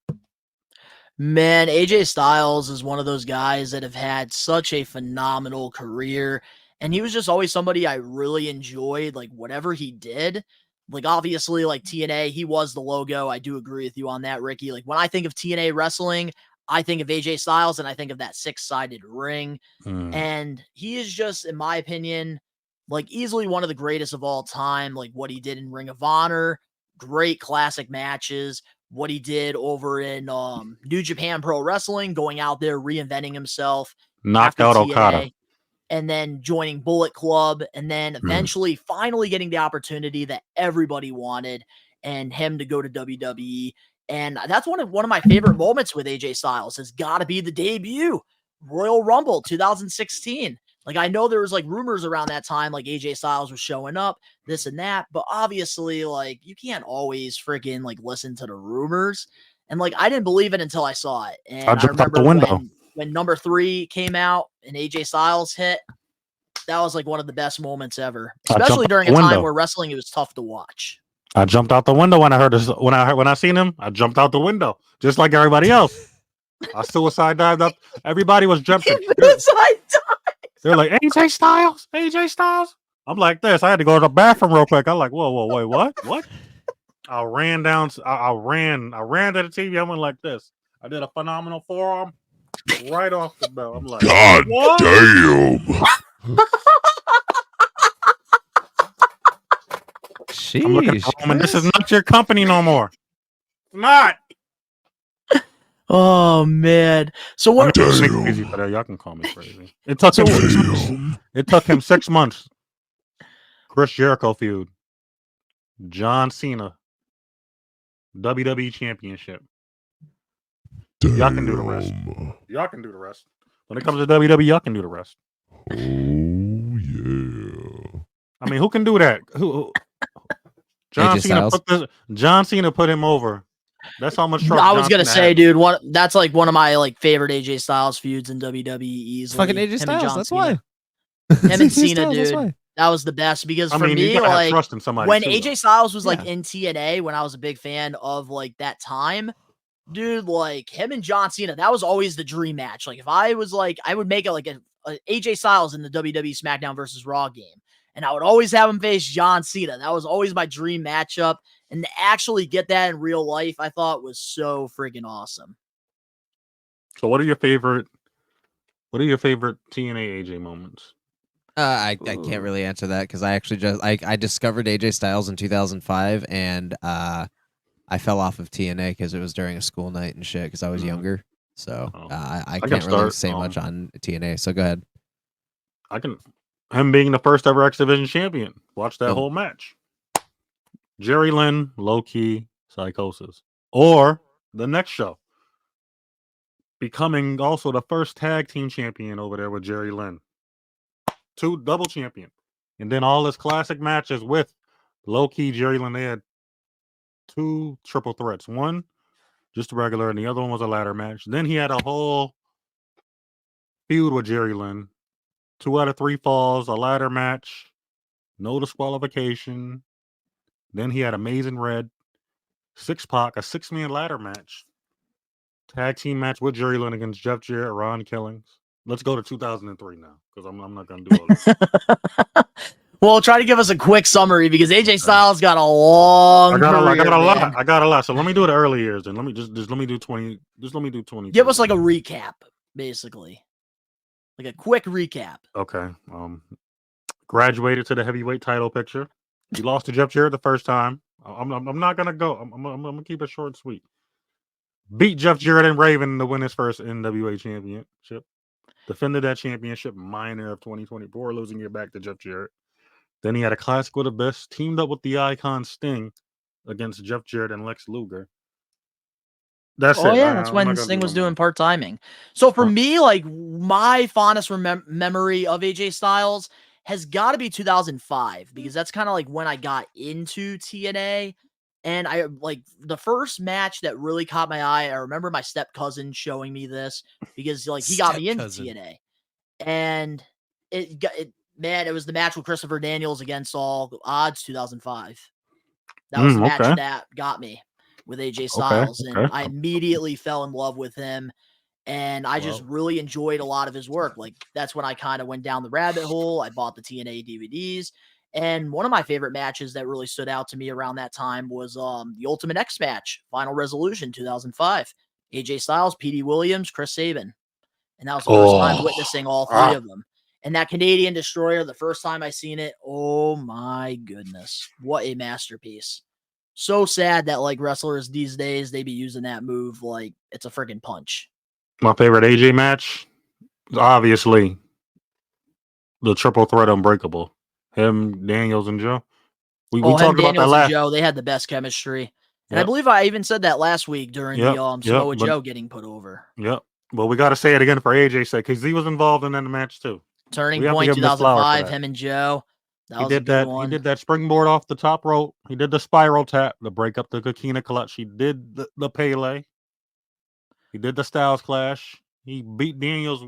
Man, AJ Styles is one of those guys that have had such a phenomenal career. And he was just always somebody I really enjoyed, like whatever he did. Like obviously, like TNA, he was the logo. I do agree with you on that, Ricky. Like when I think of TNA wrestling, I think of AJ Styles and I think of that 6-sided ring. And he is just, in my opinion, like easily one of the greatest of all time. Like what he did in Ring of Honor, great classic matches. What he did over in New Japan Pro Wrestling, going out there, reinventing himself.
Knocked out Okada.
And then joining Bullet Club. And then eventually finally getting the opportunity that everybody wanted and him to go to WWE. And that's one of my favorite moments with AJ Styles has got to be the debut, Royal Rumble 2016. Like, I know there was like rumors around that time, like AJ Styles was showing up, this and that, but obviously, like, you can't always freaking like listen to the rumors. And like, I didn't believe it until I saw it. And I remember when number 3 came out and AJ Styles hit, that was like one of the best moments ever, especially during a time where wrestling, it was tough to watch.
I jumped out the window when I heard this. When I seen him, I jumped out the window just like everybody else. I suicide dived up. Everybody was jumping. They're like, AJ Styles, AJ Styles. I'm like this. I had to go to the bathroom real quick. I'm like, whoa, wait, what? I ran down. I ran to the TV. I went like this. I did a phenomenal forearm right off the bell. I'm like,
God
what?
damn.
I'm looking at home, and this is not your company no more. It's not.
Oh man! So what?
Crazy for that. Y'all can call me crazy. It took him 6 months. It took him 6 months. Chris Jericho feud. John Cena. WWE Championship. Y'all can do the rest. Y'all can do the rest. When it comes to WWE, y'all can do the rest.
Oh yeah.
I mean, who can do that? Who John
AJ
Cena
Styles?
John Cena put him over. That's how much trust
I was
John
gonna
Cena
say,
had.
dude, that's like one of my like favorite AJ Styles feuds in WWE easily.
Fucking AJ
Him and
Styles.
John
That's
Cena.
why.
Him and
AJ
Cena,
Styles, that's
dude.
why.
That was the best because
I
for
mean, you
me,
gotta have
like
trust in somebody
when
too,
AJ
though.
Styles was like
Yeah.
in TNA, when I was a big fan of like that time, dude, like him and John Cena, that was always the dream match. Like if I was like, I would make it like a AJ Styles in the WWE SmackDown versus Raw game, and I would always have him face John Cena. That was always my dream matchup, and to actually get that in real life, I thought was so freaking awesome.
So, what are your favorite TNA AJ moments?
I can't really answer that because I actually I discovered AJ Styles in 2005 and I fell off of TNA because it was during a school night and shit because I was younger. So I
can
can't really
start,
say much on TNA. So go ahead.
Him being the first ever X Division champion. Watch that
Oh.
whole match. Jerry Lynn, low key psychosis. Or the next show, becoming also the first tag team champion over there with Jerry Lynn. 2 double champion. And then all his classic matches with low key Jerry Lynn. They had 2 triple threats. One just a regular, and the other one was a ladder match. Then he had a whole feud with Jerry Lynn. 2 out of 3 falls, a ladder match, no disqualification. Then he had Amazing Red, 6-Pac, a 6-man ladder match. Tag team match with Jerry Lynn against Jeff Jarrett, Ron Killings. Let's go to 2003 now, because I'm not going to do all this.
Well, try to give us a quick summary because AJ Styles got a long
I got a
career, man.
lot. So let me do the early years, then. Let me do 20. Just let me do 20.
Give us like a recap, basically, like a quick recap.
Okay. Graduated to the heavyweight title picture. He lost to Jeff Jarrett the first time. I'm not gonna go. I'm gonna keep it short and sweet. Beat Jeff Jarrett and Raven to win his first NWA championship. Defended that championship minor of 2024, losing it back to Jeff Jarrett. Then he had a classic with Abyss, teamed up with the Icon Sting against Jeff Jarrett and Lex Luger. That's it.
Yeah, that's when Sting was doing part timing. So for me, like my fondest memory of AJ Styles has got to be 2005 because that's kind of like when I got into TNA. And I like the first match that really caught my eye. I remember my step cousin showing me this because like he got me into TNA, and it was the match with Christopher Daniels against all odds 2005. That was the match that got me with AJ Styles, and I immediately fell in love with him, and I just really enjoyed a lot of his work. Like that's when I kind of went down the rabbit hole. I bought the TNA DVDs, and one of my favorite matches that really stood out to me around that time was the Ultimate X match, Final Resolution 2005. AJ Styles, Petey Williams, Chris Sabin, and that was the first time witnessing all 3 of them. And that Canadian Destroyer, the first time I seen it, oh my goodness, what a masterpiece. So sad that like wrestlers these days, they be using that move like it's a freaking punch.
My favorite AJ match is obviously the triple threat Unbreakable. Him, Daniels, and Joe. We talked about that last.
Joe, they had the best chemistry. And I believe I even said that last week during the Samoa Joe getting put over.
Yep. Well, we got to say it again for AJ's sake because he was involved in that match too.
Turning Point 2005, him and Joe.
He did that springboard off the top rope. He did the spiral tap to break up the Coquina clutch. He did the Pele. He did the Styles Clash. He beat Daniels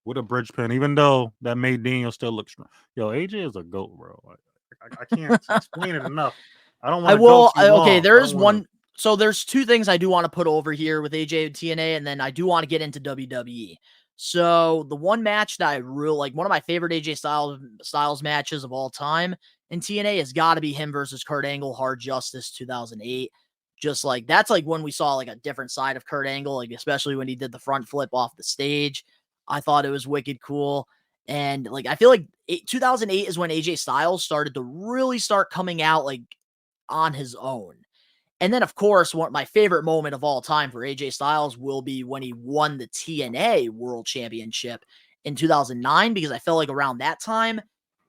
with a bridge pin, even though that made Daniels still look strong. Yo, AJ is a GOAT, bro. I can't explain it enough. I don't want to go too long.
Okay, there is one. So there's 2 things I do want to put over here with AJ and TNA, and then I do want to get into WWE. So the one match that I really like, one of my favorite AJ Styles matches of all time in TNA has got to be him versus Kurt Angle, Hard Justice 2008. Just like that's like when we saw like a different side of Kurt Angle, like especially when he did the front flip off the stage. I thought it was wicked cool. And like I feel like 2008 is when AJ Styles started to really start coming out like on his own. And then, of course, my favorite moment of all time for AJ Styles will be when he won the TNA World Championship in 2009, because I felt like around that time,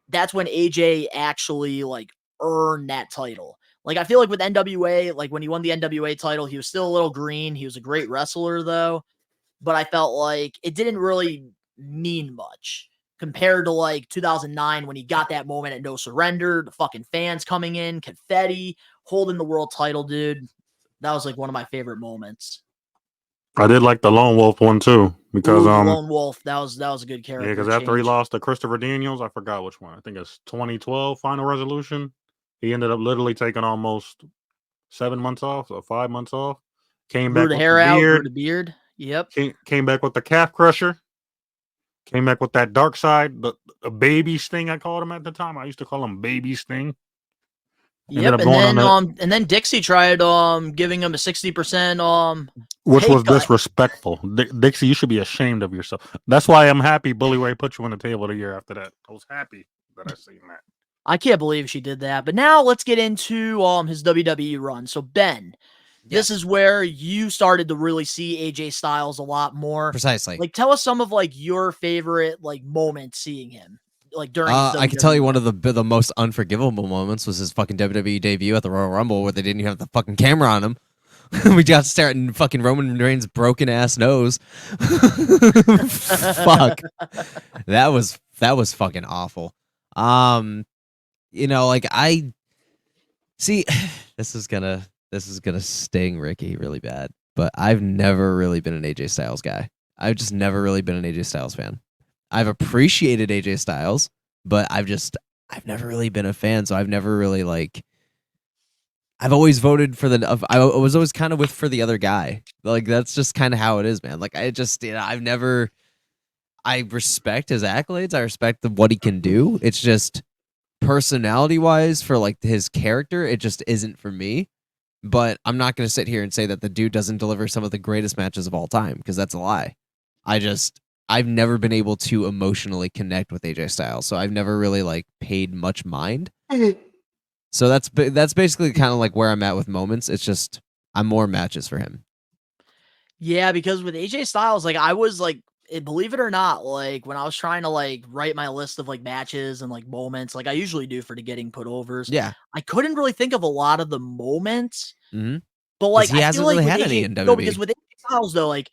that's when AJ actually like earned that title. Like, I feel like with NWA, like when he won the NWA title, he was still a little green. He was a great wrestler though, but I felt like it didn't really mean much compared to like 2009 when he got that moment at No Surrender, the fucking fans coming in, confetti, holding the world title, dude. That was like one of my favorite moments.
I did like the Lone Wolf one too because
the Lone Wolf, that was a good character.
Yeah, because after he lost to Christopher Daniels, I forgot which one. I think it's 2012 Final Resolution. He ended up literally taking almost 7 months off or 5 months off. Came
Grew
back
the
with
hair
the
out, grew
beard.
the beard. Yep.
Came back with the calf crusher. Came back with that dark side, the baby sting I called him at the time. I used to call him baby sting.
Yep, and then Dixie tried giving him a 60%
which
pay
was
cut.
disrespectful. Dixie, you should be ashamed of yourself. That's why I'm happy Bully Ray put you on the table the year after that. I was happy that I seen that.
I can't believe she did that. But now let's get into his WWE run. So Ben, this is where you started to really see AJ Styles a lot more.
Precisely.
Like, tell us some of like your favorite like moments seeing him. Like during his
I can tell you one of the most unforgivable moments was his fucking WWE debut at the Royal Rumble where they didn't even have the fucking camera on him. We got to stare at fucking Roman Reigns' broken ass nose. Fuck. That was fucking awful. You know, like I see this is gonna sting Ricky really bad, but I've never really been an AJ Styles guy. I've just never really been an AJ Styles fan. I've appreciated AJ Styles, but I've never really been a fan, so I've never really like I've always voted for I was always kind of for the other guy. Like that's just kind of how it is, man. Like I just I respect his accolades. I respect what he can do. It's just personality wise for like his character, it just isn't for me. But I'm not going to sit here and say that the dude doesn't deliver some of the greatest matches of all time because that's a lie. I've never been able to emotionally connect with AJ Styles, so I've never really like paid much mind. So that's basically kind of like where I'm at with moments. It's just I'm more matches for him.
Yeah, because with AJ Styles, like I was like, believe it or not, like when I was trying to like write my list of like matches and like moments, like I usually do for the getting put overs.
Yeah,
I couldn't really think of a lot of the moments,
mm-hmm.
But like
he
I
hasn't
feel like
really
with
had
AJ,
any in WWE.
No, because with AJ Styles though, like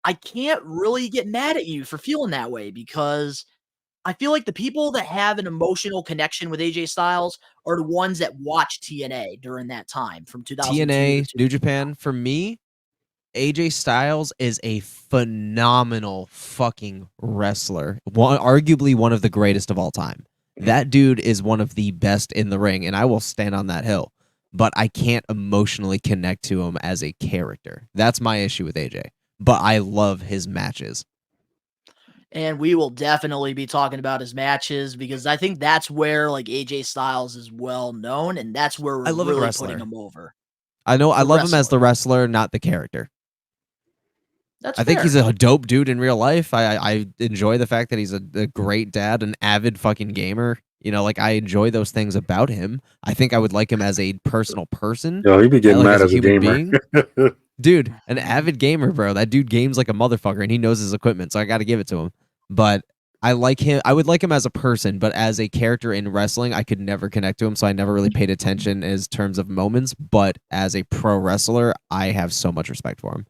I can't really get mad at you for feeling that way because I feel like the people that have an emotional connection with AJ Styles are the ones that watch TNA during that time from 2002
TNA,
to
New Japan. For me, AJ Styles is a phenomenal fucking wrestler. Arguably one of the greatest of all time. That dude is one of the best in the ring, and I will stand on that hill. But I can't emotionally connect to him as a character. That's my issue with AJ. But I love his matches.
And we will definitely be talking about his matches because I think that's where like AJ Styles is well known, and that's where we're really putting him over.
I love him as the wrestler, not the character.
I
think he's a dope dude in real life. I enjoy the fact that he's a great dad, an avid fucking gamer. You know, like I enjoy those things about him. I think I would like him as a personal person.
Yo, he'd be getting mad as a gamer.
Dude, an avid gamer, bro. That dude games like a motherfucker, and he knows his equipment, so I got to give it to him. But I like him. I would like him as a person, but as a character in wrestling, I could never connect to him, so I never really paid attention in terms of moments. But as a pro wrestler, I have so much respect for him.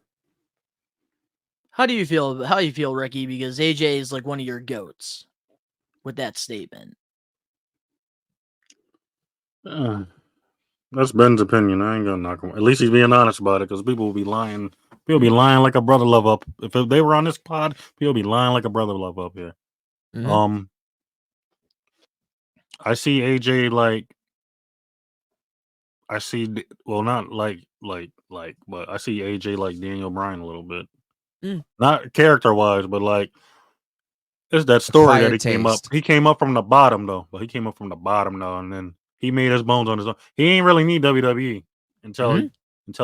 How do you feel, Ricky? Because AJ is like one of your goats with that statement.
That's Ben's opinion. I ain't gonna knock him. At least he's being honest about it, because people will be lying. People be lying like a brother love up. If they were on this pod, people be lying like a brother love up here. Mm-hmm. I see AJ like. I see, well, not like, but I see AJ like Daniel Bryan a little bit. Not character wise, but like it's that story that he came up. He came up from the bottom though, and then he made his bones on his own. He ain't really need WWE until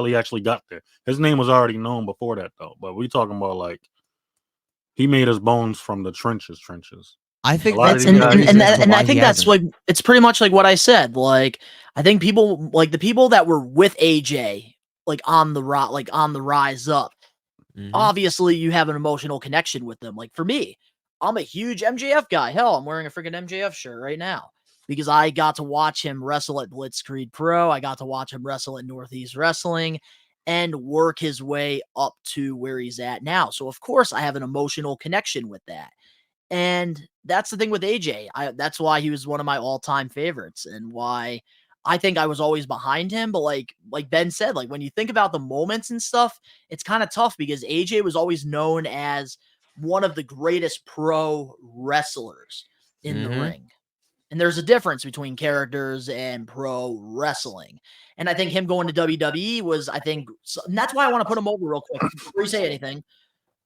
he actually got there. His name was already known before that though. But we talking about like he made his bones from the trenches.
I think
that's and I think that's like it's pretty much like what I said. Like I think people like the people that were with AJ like on the rise up. Obviously, you have an emotional connection with them. Like for me, I'm a huge MJF guy. Hell, I'm wearing a freaking MJF shirt right now. because I got to watch him wrestle at Blitzkrieg Pro. I got to watch him wrestle at Northeast Wrestling and work his way up to where he's at now. So, of course, I have an emotional connection with that. And that's the thing with AJ. That's why he was one of my all-time favorites and why I think I was always behind him. But like Ben said, like when you think about the moments and stuff, it's kind of tough because AJ was always known as one of the greatest pro wrestlers in the ring. And there's a difference between characters and pro wrestling. And I think him going to WWE was, and that's why I want to put him over real quick before you say anything.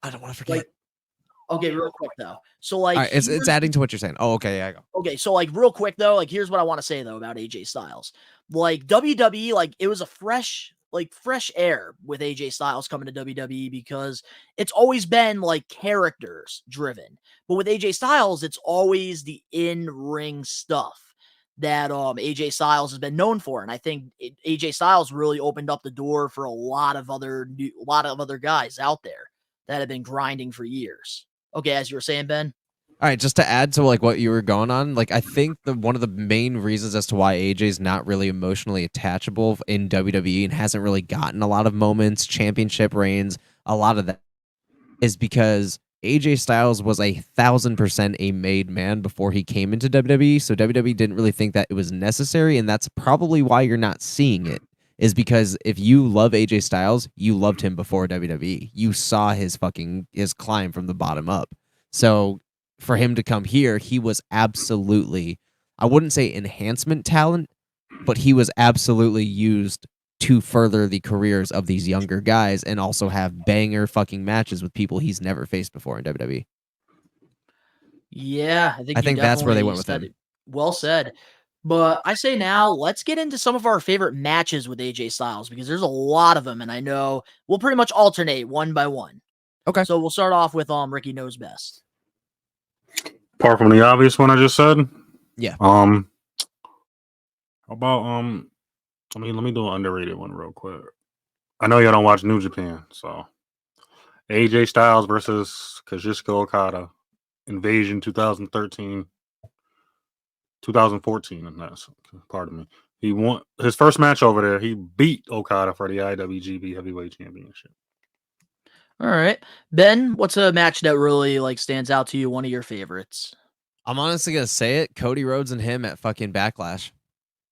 I don't want to forget.
Okay, real quick though. So like,
all right, it's adding to what you're saying. Oh, okay, yeah, I go.
Okay, so like real quick though, like here's what I want to say though about AJ Styles. Like WWE, like it was a fresh air with AJ Styles coming to WWE because it's always been like characters driven. But with AJ Styles, it's always the in-ring stuff that AJ Styles has been known for. And I think AJ Styles really opened up the door for a lot of other guys out there that have been grinding for years. Okay, as you were saying, Ben.
All right, just to add to like what you were going on, like I think one of the main reasons as to why AJ's not really emotionally attachable in WWE and hasn't really gotten a lot of moments, championship reigns, a lot of that is because AJ Styles was 1,000% a made man before he came into WWE, so WWE didn't really think that it was necessary, and that's probably why you're not seeing it. Is because if you love AJ Styles, you loved him before WWE. You saw his climb from the bottom up. So for him to come here, he was absolutely, I wouldn't say enhancement talent, but he was absolutely used to further the careers of these younger guys and also have banger fucking matches with people he's never faced before in WWE.
Yeah,
I think that's where they went with him.
Well said. But I say now, let's get into some of our favorite matches with AJ Styles because there's a lot of them, and I know we'll pretty much alternate one by one.
Okay.
So we'll start off with Ricky Knows Best.
Apart from the obvious one I just said,
yeah.
How about let me do an underrated one real quick. I know y'all don't watch New Japan, so AJ Styles versus Kazuchika Okada, Invasion 2013. 2014, and that's pardon me. He won his first match over there. He beat Okada for the IWGP Heavyweight Championship.
All right, Ben, what's a match that really like stands out to you? One of your favorites?
I'm honestly gonna say it. Cody Rhodes and him at fucking Backlash,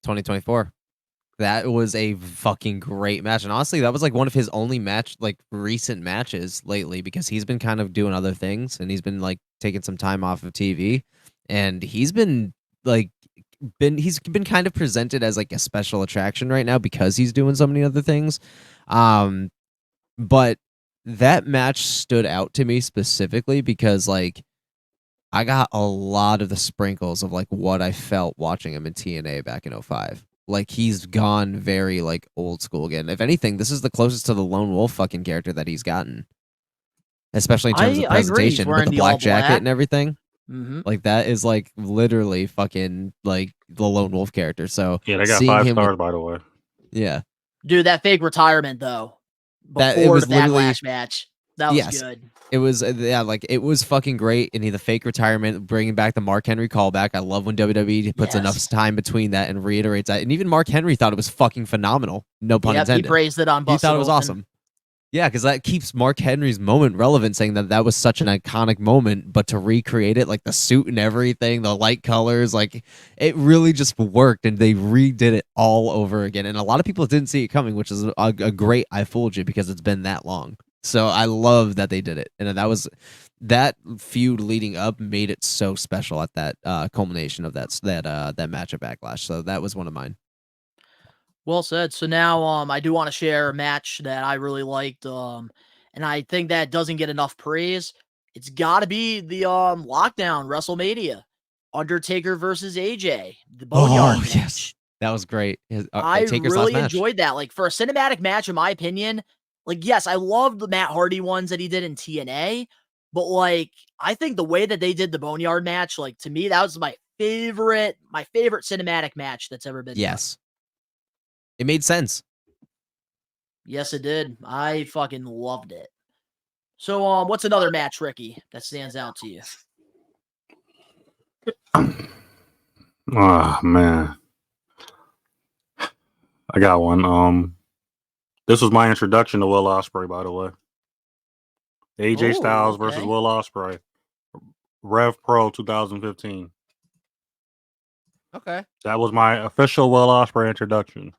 2024. That was a fucking great match, and honestly, that was like one of his only recent matches lately because he's been kind of doing other things and he's been like taking some time off of TV, and he's been kind of presented as like a special attraction right now because he's doing so many other things. But that match stood out to me specifically because like I got a lot of the sprinkles of like what I felt watching him in TNA back in 2005. Like he's gone very like old school again. If anything, this is the closest to the Lone Wolf fucking character that he's gotten. Especially in terms of presentation with the black jacket and everything.
Mm-hmm.
Like that is like literally fucking like the Lone Wolf character. So
yeah, they got 5 stars by the way.
Yeah,
dude, that fake retirement though. Before the Backlash match, that was good.
It was it was fucking great. And the fake retirement, bringing back the Mark Henry callback. I love when WWE puts enough time between that and reiterates that. And even Mark Henry thought it was fucking phenomenal. No pun intended.
He praised it on Busted.
He thought it was awesome. Yeah, because that keeps Mark Henry's moment relevant, saying that was such an iconic moment, but to recreate it, like the suit and everything, the light colors, like it really just worked, and they redid it all over again. And a lot of people didn't see it coming, which is a great I fooled you because it's been that long. So I love that they did it, and that feud leading up made it so special at that culmination of that match at Backlash. So that was one of mine.
Well said. So now I do want to share a match that I really liked, and I think that doesn't get enough praise. It's got to be the Lockdown WrestleMania, Undertaker versus AJ, the Boneyard match.
Yes. That was great.
I really enjoyed that. Like for a cinematic match, in my opinion, like yes, I loved the Matt Hardy ones that he did in TNA, but like I think the way that they did the Boneyard match, like to me, that was my favorite cinematic match that's ever been done.
It made sense.
Yes, it did. I fucking loved it. So, what's another match, Ricky, that stands out to you?
Oh man, I got one. This was my introduction to Will Ospreay, by the way. AJ Styles versus Will Ospreay, Rev Pro 2015.
Okay.
That was my official Will Ospreay introduction.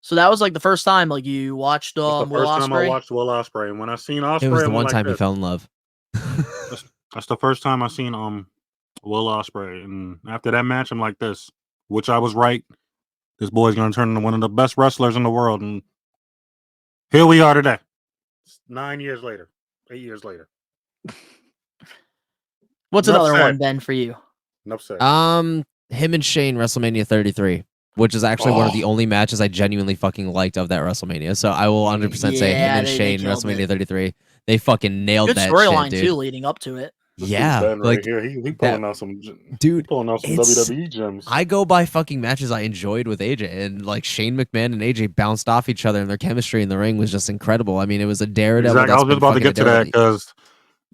So that was like the first time like you watched
It's the
Will
first time I
Ospreay?
watched Will Ospreay, and when I seen Ospreay,
It was the
I went
one
like
time he
this.
fell in love.
That's the first time I seen Will Ospreay, and after that match, I'm like this, which I was right. This boy's gonna turn into one of the best wrestlers in the world, and here we are today. 9 years later, 8 years later.
What's
Enough
another
said.
one, Ben, for you?
Enough said.
Him and Shane WrestleMania 33, which is actually one of the only matches I genuinely fucking liked of that WrestleMania. So I will 100% say him
Yeah,
and
they
Shane
killed
WrestleMania
it.
33. They fucking nailed
Good
that
storyline
shit, dude.
too, leading up to it.
This
Yeah,
dude Ben
like
right here, he
that-
pulling out some
dude,
he pulling out some
it's-
WWE gems.
I go by fucking matches I enjoyed with AJ, and like Shane McMahon and AJ bounced off each other, and their chemistry in the ring was just incredible. I mean, it was a Daredevil.
Exactly. I
That's
was just
been
about to
fucking a
get to that
Daredevil.
because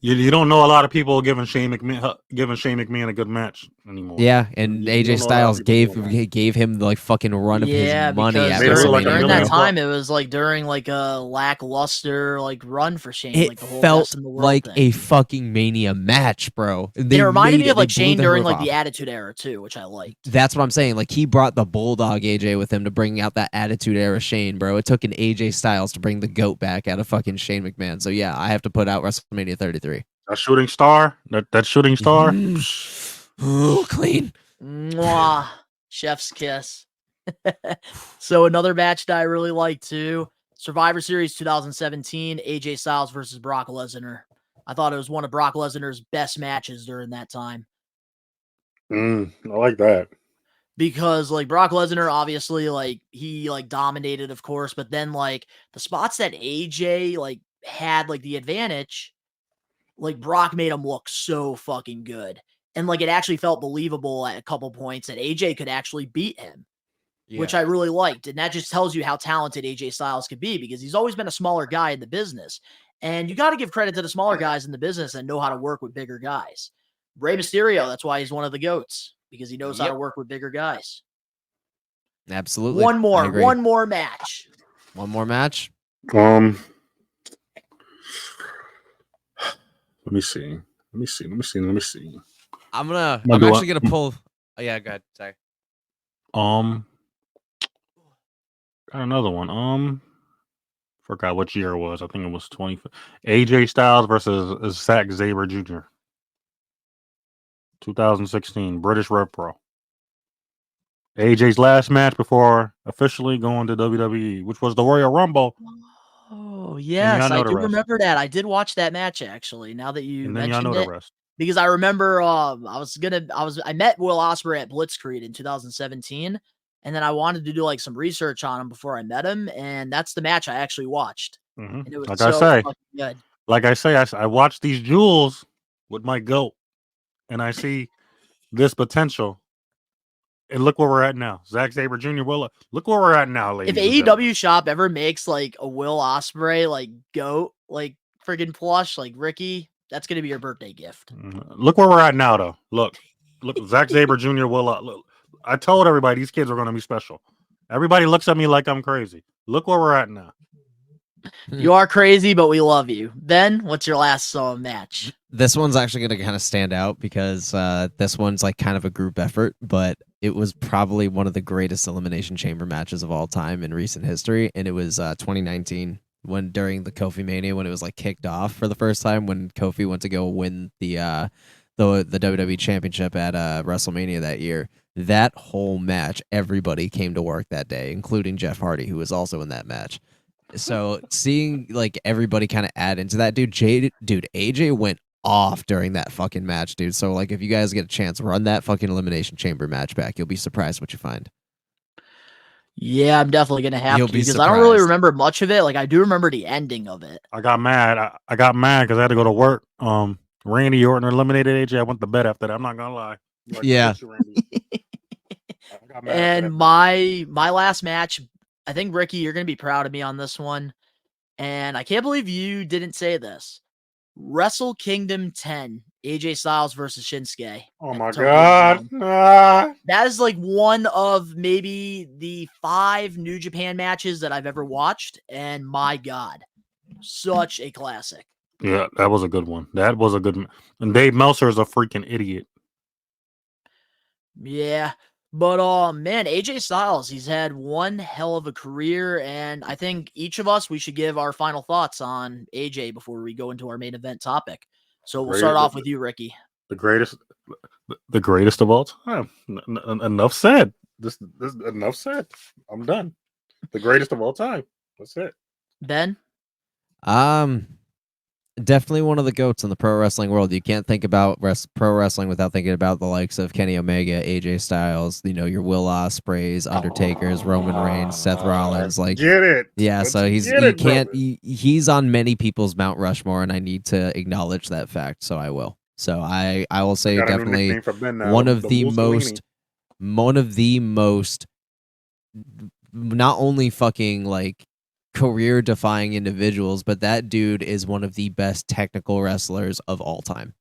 you don't know a lot of people giving Shane McMahon a good match anymore.
Yeah, and
You
AJ
don't know a lot of
Styles
people doing that.
gave him the like fucking run of his
Yeah,
money
because
at
Made it look
during,
like a
WrestleMania.
during
million
that
bucks.
time, it was like during like a lackluster like run for Shane,
It
like the whole
felt
best in the world
like
thing.
a fucking Mania match, bro.
And it reminded me of like
they blew
Shane
the
during
roof
like
off.
the Attitude Era too, which I liked.
That's what I'm saying. Like he brought the Bulldog AJ with him to bring out that Attitude Era Shane, bro. It took an AJ Styles to bring the GOAT back out of fucking Shane McMahon. So yeah, I have to put out WrestleMania 33.
That shooting star, that shooting star.
Ooh, clean.
Mwah. Chef's kiss. So another match that I really liked too, Survivor Series 2017, AJ Styles versus Brock Lesnar. I thought it was one of Brock Lesnar's best matches during that time.
I like that.
Because like Brock Lesnar, obviously, like he like dominated, of course, but then like the spots that AJ like had like the advantage, like Brock made him look so fucking good. And like it actually felt believable at a couple points that AJ could actually beat him, which I really liked. And that just tells you how talented AJ Styles could be because he's always been a smaller guy in the business. And you got to give credit to the smaller guys in the business and know how to work with bigger guys. Rey Mysterio, that's why he's one of the GOATs, because he knows how to work with bigger guys.
Absolutely.
One
I
more
agree.
match.
One more match.
Let me see.
I'm
do
actually
it.
gonna pull. Oh yeah, go ahead. Sorry.
Got another one. Forgot what year it was. I think it was 20. AJ Styles versus Zack Sabre Jr. 2016 British Rev Pro. AJ's last match before officially going to WWE, which was the Royal Rumble.
Oh, yes,
know
I
the
do
rest.
remember that. I did watch that match actually, now that you
And then y'all
mentioned
know
it.
the rest.
Because I remember I met Will Ospreay at Blitzkrieg in 2017, and then I wanted to do like some research on him before I met him, and that's the match I actually watched. And it was
Like
so
I say,
fucking good.
I watched these jewels with my goat, and I see this potential. And look where we're at now. Zack Sabre Jr. Look where we're at now, ladies.
If
and gentlemen.
AEW Shop ever makes like a Will Ospreay like GOAT like friggin' plush like Ricky, that's gonna be your birthday gift.
Look where we're at now, though. Look, Zack Sabre Jr. Look, I told everybody these kids are going to be special. Everybody looks at me like I'm crazy. Look where we're at now.
You are crazy, but we love you. Ben, what's your last match?
This one's actually going to kind of stand out because this one's like kind of a group effort, but it was probably one of the greatest Elimination Chamber matches of all time in recent history, and it was 2019 when during the Kofi Mania when it was like kicked off for the first time when Kofi went to go win the WWE Championship at WrestleMania that year. That whole match, everybody came to work that day, including Jeff Hardy, who was also in that match. So seeing like everybody kind of add into that, dude, AJ went off during that fucking match, dude. So like if you guys get a chance, run that fucking Elimination Chamber match back. You'll be surprised what you find.
Yeah, I'm definitely gonna have
You'll
to
be
because I don't really
surprised.
remember much of it. Like I do remember the ending of it.
I got mad. I got mad because I had to go to work. Randy Orton eliminated AJ. I went to bed after that. I'm not gonna lie. Like,
Yeah.
I got mad after
And
that.
my last match, I think Ricky, you're gonna be proud of me on this one. And I can't believe you didn't say this. Wrestle Kingdom 10 AJ Styles versus Shinsuke.
Oh
at
my
Tokyo
god.
Dome.
Ah.
That is like one of maybe the 5 New Japan matches that I've ever watched, and my god, such a classic.
Yeah, that was a good one. That was a good one. And Dave Meltzer is a freaking idiot.
Yeah. But man, AJ Styles, he's had one hell of a career, and I think each of us we should give our final thoughts on AJ before we go into our main event topic. So we'll start off with you, Ricky.
The greatest of all time. Enough said. This enough said. I'm done. The greatest of all time. That's it.
Ben?
Definitely one of the GOATs in the pro wrestling world. You can't think about pro wrestling without thinking about the likes of Kenny Omega, AJ Styles, your Will Ospreays, Undertakers, Roman Reigns, Seth Rollins. Like,
get it.
Yeah,
Let's
so
get
he's on many people's Mount Rushmore, and I need to acknowledge that fact. So I will. So I will say
Got a new
definitely
nickname for Ben now,
one of the
Mussolini.
most not only fucking like career defying individuals, but that dude is one of the best technical wrestlers of all time.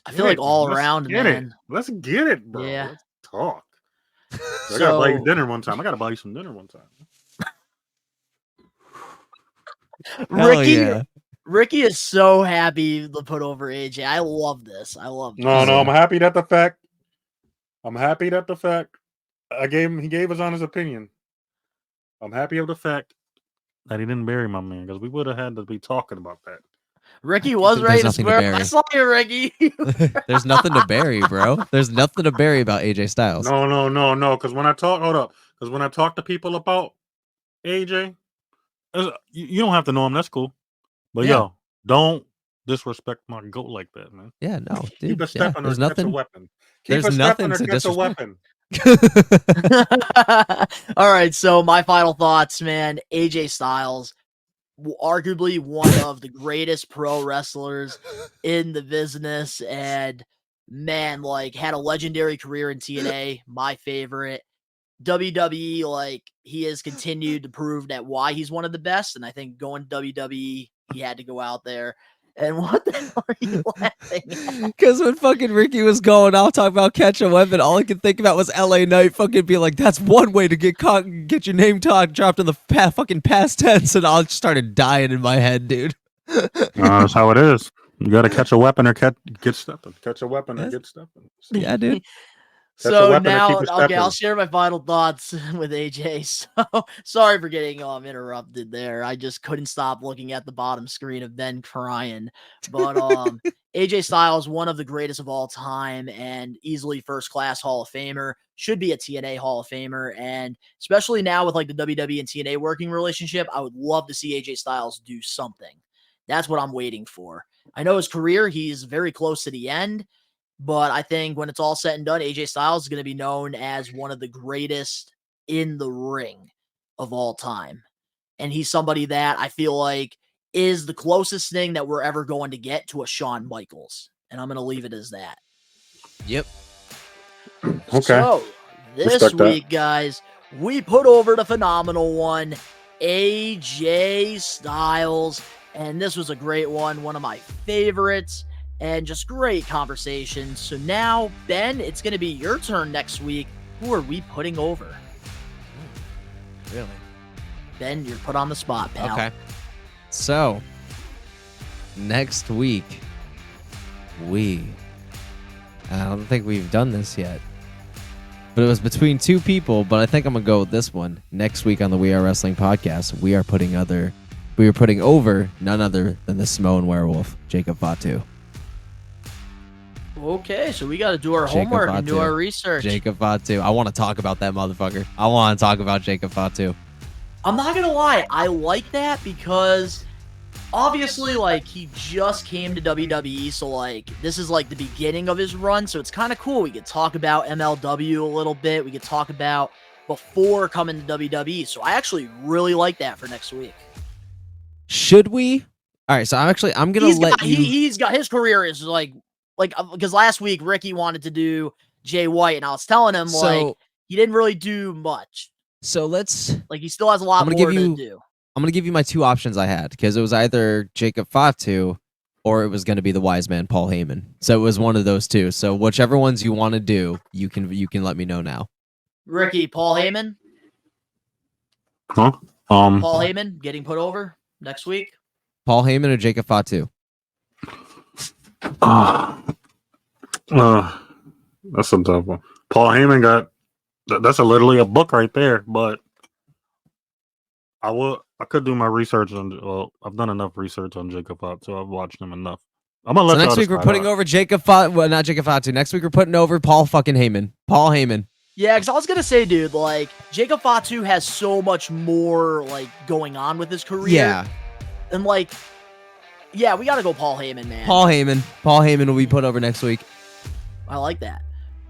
I feel like all around, man.
Let's get it, bro.
Yeah.
Let's talk. I gotta buy you dinner one time. I gotta buy you some dinner one time.
Ricky is so happy to put over AJ. I love this.
No, I'm happy that the fact he gave us on his opinion. I'm happy of the fact that he didn't bury my man, because we would have had to be talking about that.
Ricky was ready to swear. I saw you, Ricky.
There's nothing to bury, bro. There's nothing to bury about AJ Styles.
No. Because when I talk to people about AJ, you don't have to know him. That's cool. But yo, don't disrespect my goat like that, man.
Yeah, no, dude.
Keep a stepping or catch a weapon.
There's nothing to
catch a weapon.
All right, so my final thoughts, man. AJ Styles, arguably one of the greatest pro wrestlers in the business, and man, like, had a legendary career in TNA, my favorite. WWE, like, he has continued to prove that why he's one of the best, and I think going to WWE, he had to go out there. And what the hell are you laughing at?
Because when fucking Ricky was going out talking about catch a weapon, all I could think about was LA Knight fucking be like, that's one way to get caught and get your name dropped in the fucking past tense, and I just started dying in my head, dude.
That's how it is. You gotta catch a weapon or get stepping. Catch a weapon or get stepping.
Yeah, dude.
So now, okay, I'll share my final thoughts with AJ. So sorry for getting interrupted there. I just couldn't stop looking at the bottom screen of Ben crying. But AJ Styles, one of the greatest of all time, and easily first class Hall of Famer. Should be a TNA Hall of Famer, and especially now with like the WWE and TNA working relationship, I would love to see AJ Styles do something. That's what I'm waiting for. I know his career; he's very close to the end. But I think when it's all said and done, AJ Styles is going to be known as one of the greatest in the ring of all time. And he's somebody that I feel like is the closest thing that we're ever going to get to a Shawn Michaels. And I'm going to leave it as that.
Yep.
Okay.
So this week, guys, we put over the phenomenal one, AJ Styles. And this was a great one of my favorites. And just great conversation. So now, Ben, it's going to be your turn next week. Who are we putting over?
Really?
Ben, you're put on the spot, pal.
Okay. So, next week, I don't think we've done this yet. But it was between two people, but I think I'm going to go with this one. Next week on the We Are Wrestling podcast, we are putting over none other than the Samoan werewolf, Jacob Fatu.
Okay, so we got to do our homework and do our research.
Jacob Fatu. I want to talk about that motherfucker. I want to talk about Jacob Fatu.
I'm not going to lie. I like that because obviously, like, he just came to WWE. So, like, this is, like, the beginning of his run. So it's kind of cool. We could talk about MLW a little bit. We could talk about before coming to WWE. So I actually really like that for next week.
Should we? All right, so I'm going to let you...
He's got... His career is, like, because last week Ricky wanted to do Jay White, and I was telling him like he didn't really do much.
So let's
he still has a lot more to do.
I'm gonna give you my two options I had, because it was either Jacob Fatu or it was going to be the wise man Paul Heyman. So it was one of those two. So whichever ones you want to do, you can let me know now.
Ricky, Paul Heyman?
Huh?
Paul Heyman getting put over next week?
Paul Heyman or Jacob Fatu?
That's a tough one. Paul Heyman got that's literally a book right there, but I could do my research on. Well, I've done enough research on Jacob Fatu, so I've watched him enough. I'm gonna let
So next week we're putting over Jacob Fatu. Well, not Jacob Fatu. Next week we're putting over Paul fucking Heyman. Paul Heyman.
Yeah, because I was gonna say, dude, like Jacob Fatu has so much more like going on with his career.
Yeah.
And like, yeah, we gotta go Paul Heyman, man.
Paul Heyman will be put over next week.
I like that.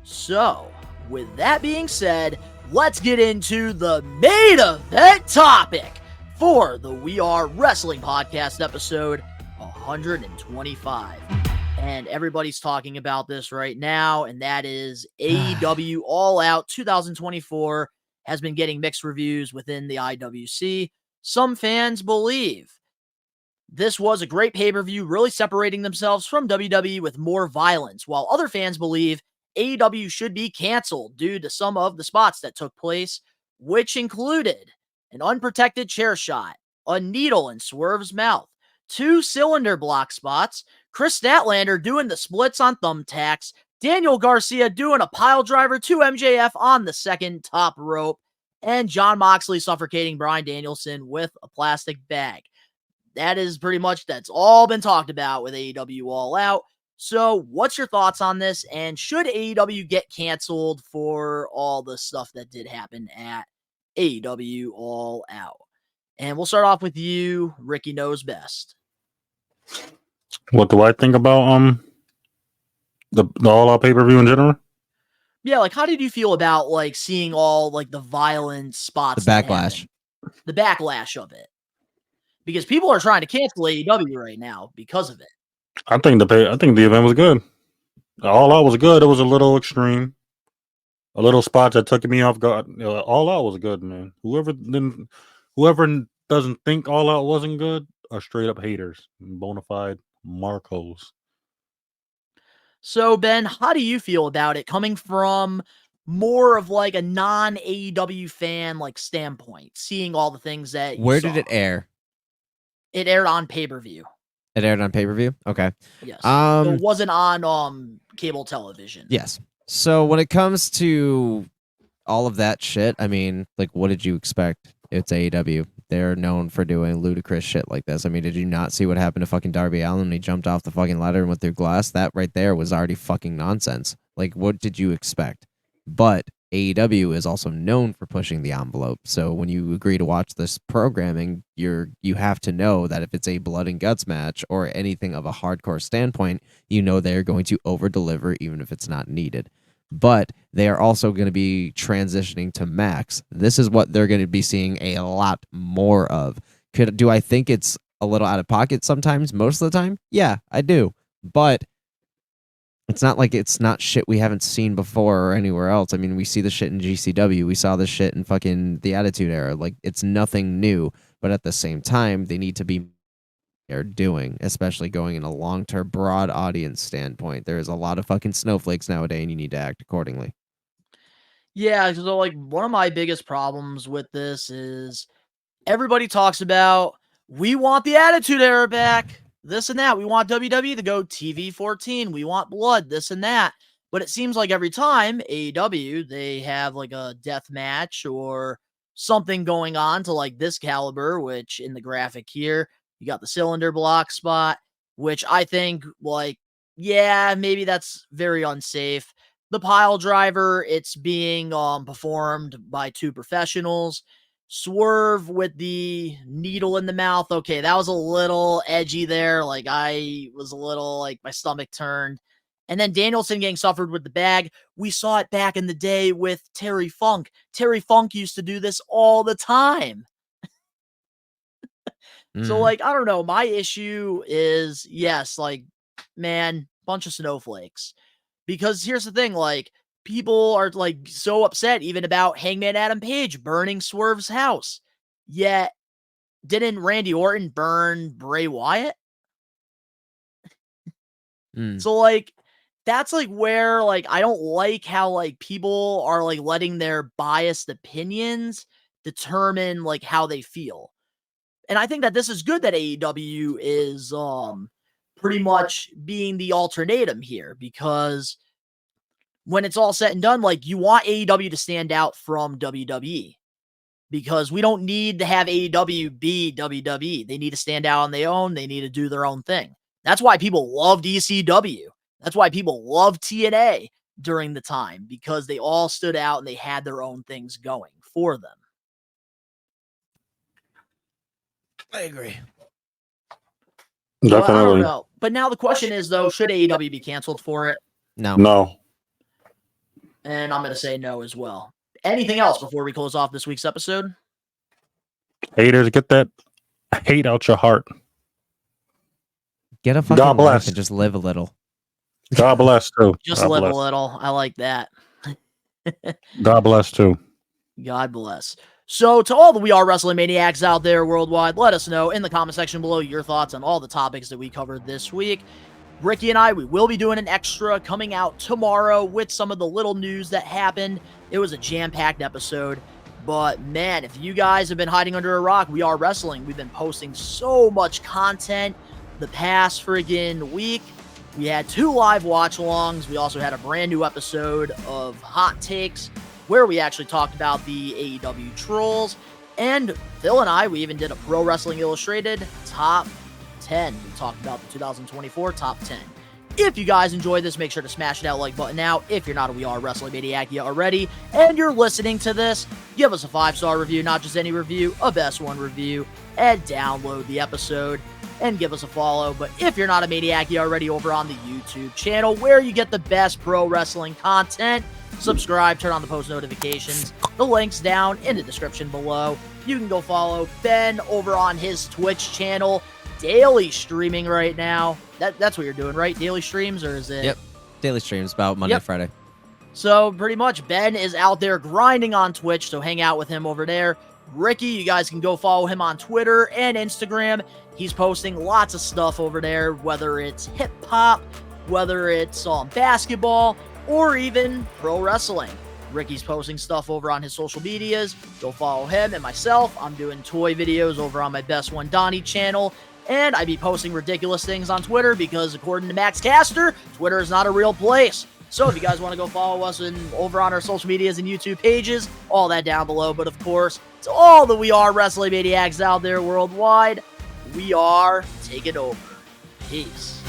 So, with that being said, let's get into the main event topic for the We Are Wrestling Podcast episode 125. And everybody's talking about this right now, and that is AEW All Out 2024 has been getting mixed reviews within the IWC. Some fans believe this was a great pay-per-view, really separating themselves from WWE with more violence, while other fans believe AEW should be canceled due to some of the spots that took place, which included an unprotected chair shot, a needle in Swerve's mouth, 2 cylinder block spots, Chris Statlander doing the splits on thumbtacks, Daniel Garcia doing a pile driver to MJF on the second top rope, and Jon Moxley suffocating Bryan Danielson with a plastic bag. That is pretty much, that's all been talked about with AEW All Out. So what's your thoughts on this? And should AEW get canceled for all the stuff that did happen at AEW All Out? And we'll start off with you. Ricky knows best.
What do I think about the All Out pay-per-view in general?
Yeah, like how did you feel about like seeing all like the violent spots?
The backlash.
The backlash of it. Because people are trying to cancel AEW right now because of it.
I think the event was good. All Out was good. It was a little extreme. A little spot that took me off guard. All Out was good, man. Whoever doesn't think All Out wasn't good are straight up haters. Bona fide Marcos.
So, Ben, how do you feel about it coming from more of like a non-AEW fan like standpoint, seeing all the things that you
Where
saw?
did it air?
It aired on pay-per-view.
It aired on pay-per-view? Okay.
Yes. So it wasn't on cable television.
Yes. So when it comes to all of that shit, I mean, like, what did you expect? It's AEW. They're known for doing ludicrous shit like this. I mean, did you not see what happened to fucking Darby Allin when he jumped off the fucking ladder and went through glass? That right there was already fucking nonsense. Like, what did you expect? But AEW is also known for pushing the envelope. So when you agree to watch this programming, you have to know that if it's a blood and guts match or anything of a hardcore standpoint, you know they're going to over-deliver even if it's not needed. But they are also going to be transitioning to Max. This is what they're going to be seeing a lot more of. Do I think it's a little out of pocket sometimes? Most of the time? Yeah, I do. But it's not like it's not shit we haven't seen before or anywhere else. I mean, we see the shit in GCW. We saw the shit in fucking the Attitude Era. Like, it's nothing new. But at the same time, they need to be they're doing, especially going in a long-term, broad audience standpoint. There's a lot of fucking snowflakes nowadays, and you need to act accordingly.
Yeah, so like one of my biggest problems with this is everybody talks about we want the Attitude Era back, this and that. We want WWE to go TV 14. We want blood, this and that. But it seems like every time AEW, they have like a death match or something going on to like this caliber, which in the graphic here, you got the cylinder block spot, which I think, like, yeah, maybe that's very unsafe. The pile driver, it's being performed by 2 professionals. Swerve with the needle in the mouth. Okay, that was a little edgy there. Like, I was a little, like, my stomach turned. And then Danielson getting suffered with the bag. We saw it back in the day with Terry Funk. Terry Funk used to do this all the time. So, like, I don't know. My issue is, yes, like, man, bunch of snowflakes. Because here's the thing, like, people are, like, so upset even about Hangman Adam Page burning Swerve's house. Yet, didn't Randy Orton burn Bray Wyatt? So, like, that's, like, where, like, I don't like how, like, people are, like, letting their biased opinions determine, like, how they feel. And I think that this is good that AEW is, pretty much being the alternatum here, because when it's all said and done, like, you want AEW to stand out from WWE, because we don't need to have AEW be WWE. They need to stand out on their own. They need to do their own thing. That's why people loved ECW. That's why people loved TNA during the time, because they all stood out and they had their own things going for them. I agree. So, I don't
Definitely.
know. But now the question is, though, should AEW be canceled for it?
No.
No.
And I'm going to say no as well. Anything else before we close off this week's episode?
Haters, get that hate out your heart.
Get a
God
fucking
bless.
life and just live a little.
God bless too.
Just
God
live
bless.
a little. I like that.
God bless too.
God bless. So, to all the We Are Wrestling Maniacs out there worldwide, let us know in the comment section below your thoughts on all the topics that we covered this week. Ricky and I, we will be doing an extra coming out tomorrow with some of the little news that happened. It was a jam-packed episode. But, man, if you guys have been hiding under a rock, We Are Wrestling. We've been posting so much content the past friggin' week. We had 2 live watch-alongs. We also had a brand new episode of Hot Takes, where we actually talked about the AEW Trolls. And Phil and I, we even did a Pro Wrestling Illustrated Top 10. We talked about the 2024 Top 10. If you guys enjoyed this, make sure to smash that like button now. If you're not a We Are Wrestling Maniac yet already, and you're listening to this, give us a 5-star review, not just any review, a best one review, and download the episode, and give us a follow. But if you're not a Maniac yet already, over on the YouTube channel, where you get the best pro wrestling content, subscribe, turn on the post notifications. The link's down in the description below. You can go follow Ben over on his Twitch channel. Daily streaming right now. That's what you're doing, right? Daily streams, or is it?
Yep. Daily streams about Monday, Friday.
So pretty much Ben is out there grinding on Twitch, so hang out with him over there. Ricky, you guys can go follow him on Twitter and Instagram. He's posting lots of stuff over there, whether it's hip-hop, whether it's basketball, or even pro wrestling. Ricky's posting stuff over on his social medias. Go follow him. And myself, I'm doing toy videos over on my Best One Donnie channel. And I be posting ridiculous things on Twitter because, according to Max Caster, Twitter is not a real place. So if you guys want to go follow us over on our social medias and YouTube pages, all that down below. But of course, to all the We Are Wrestling Maniacs out there worldwide, we are taking over. Peace.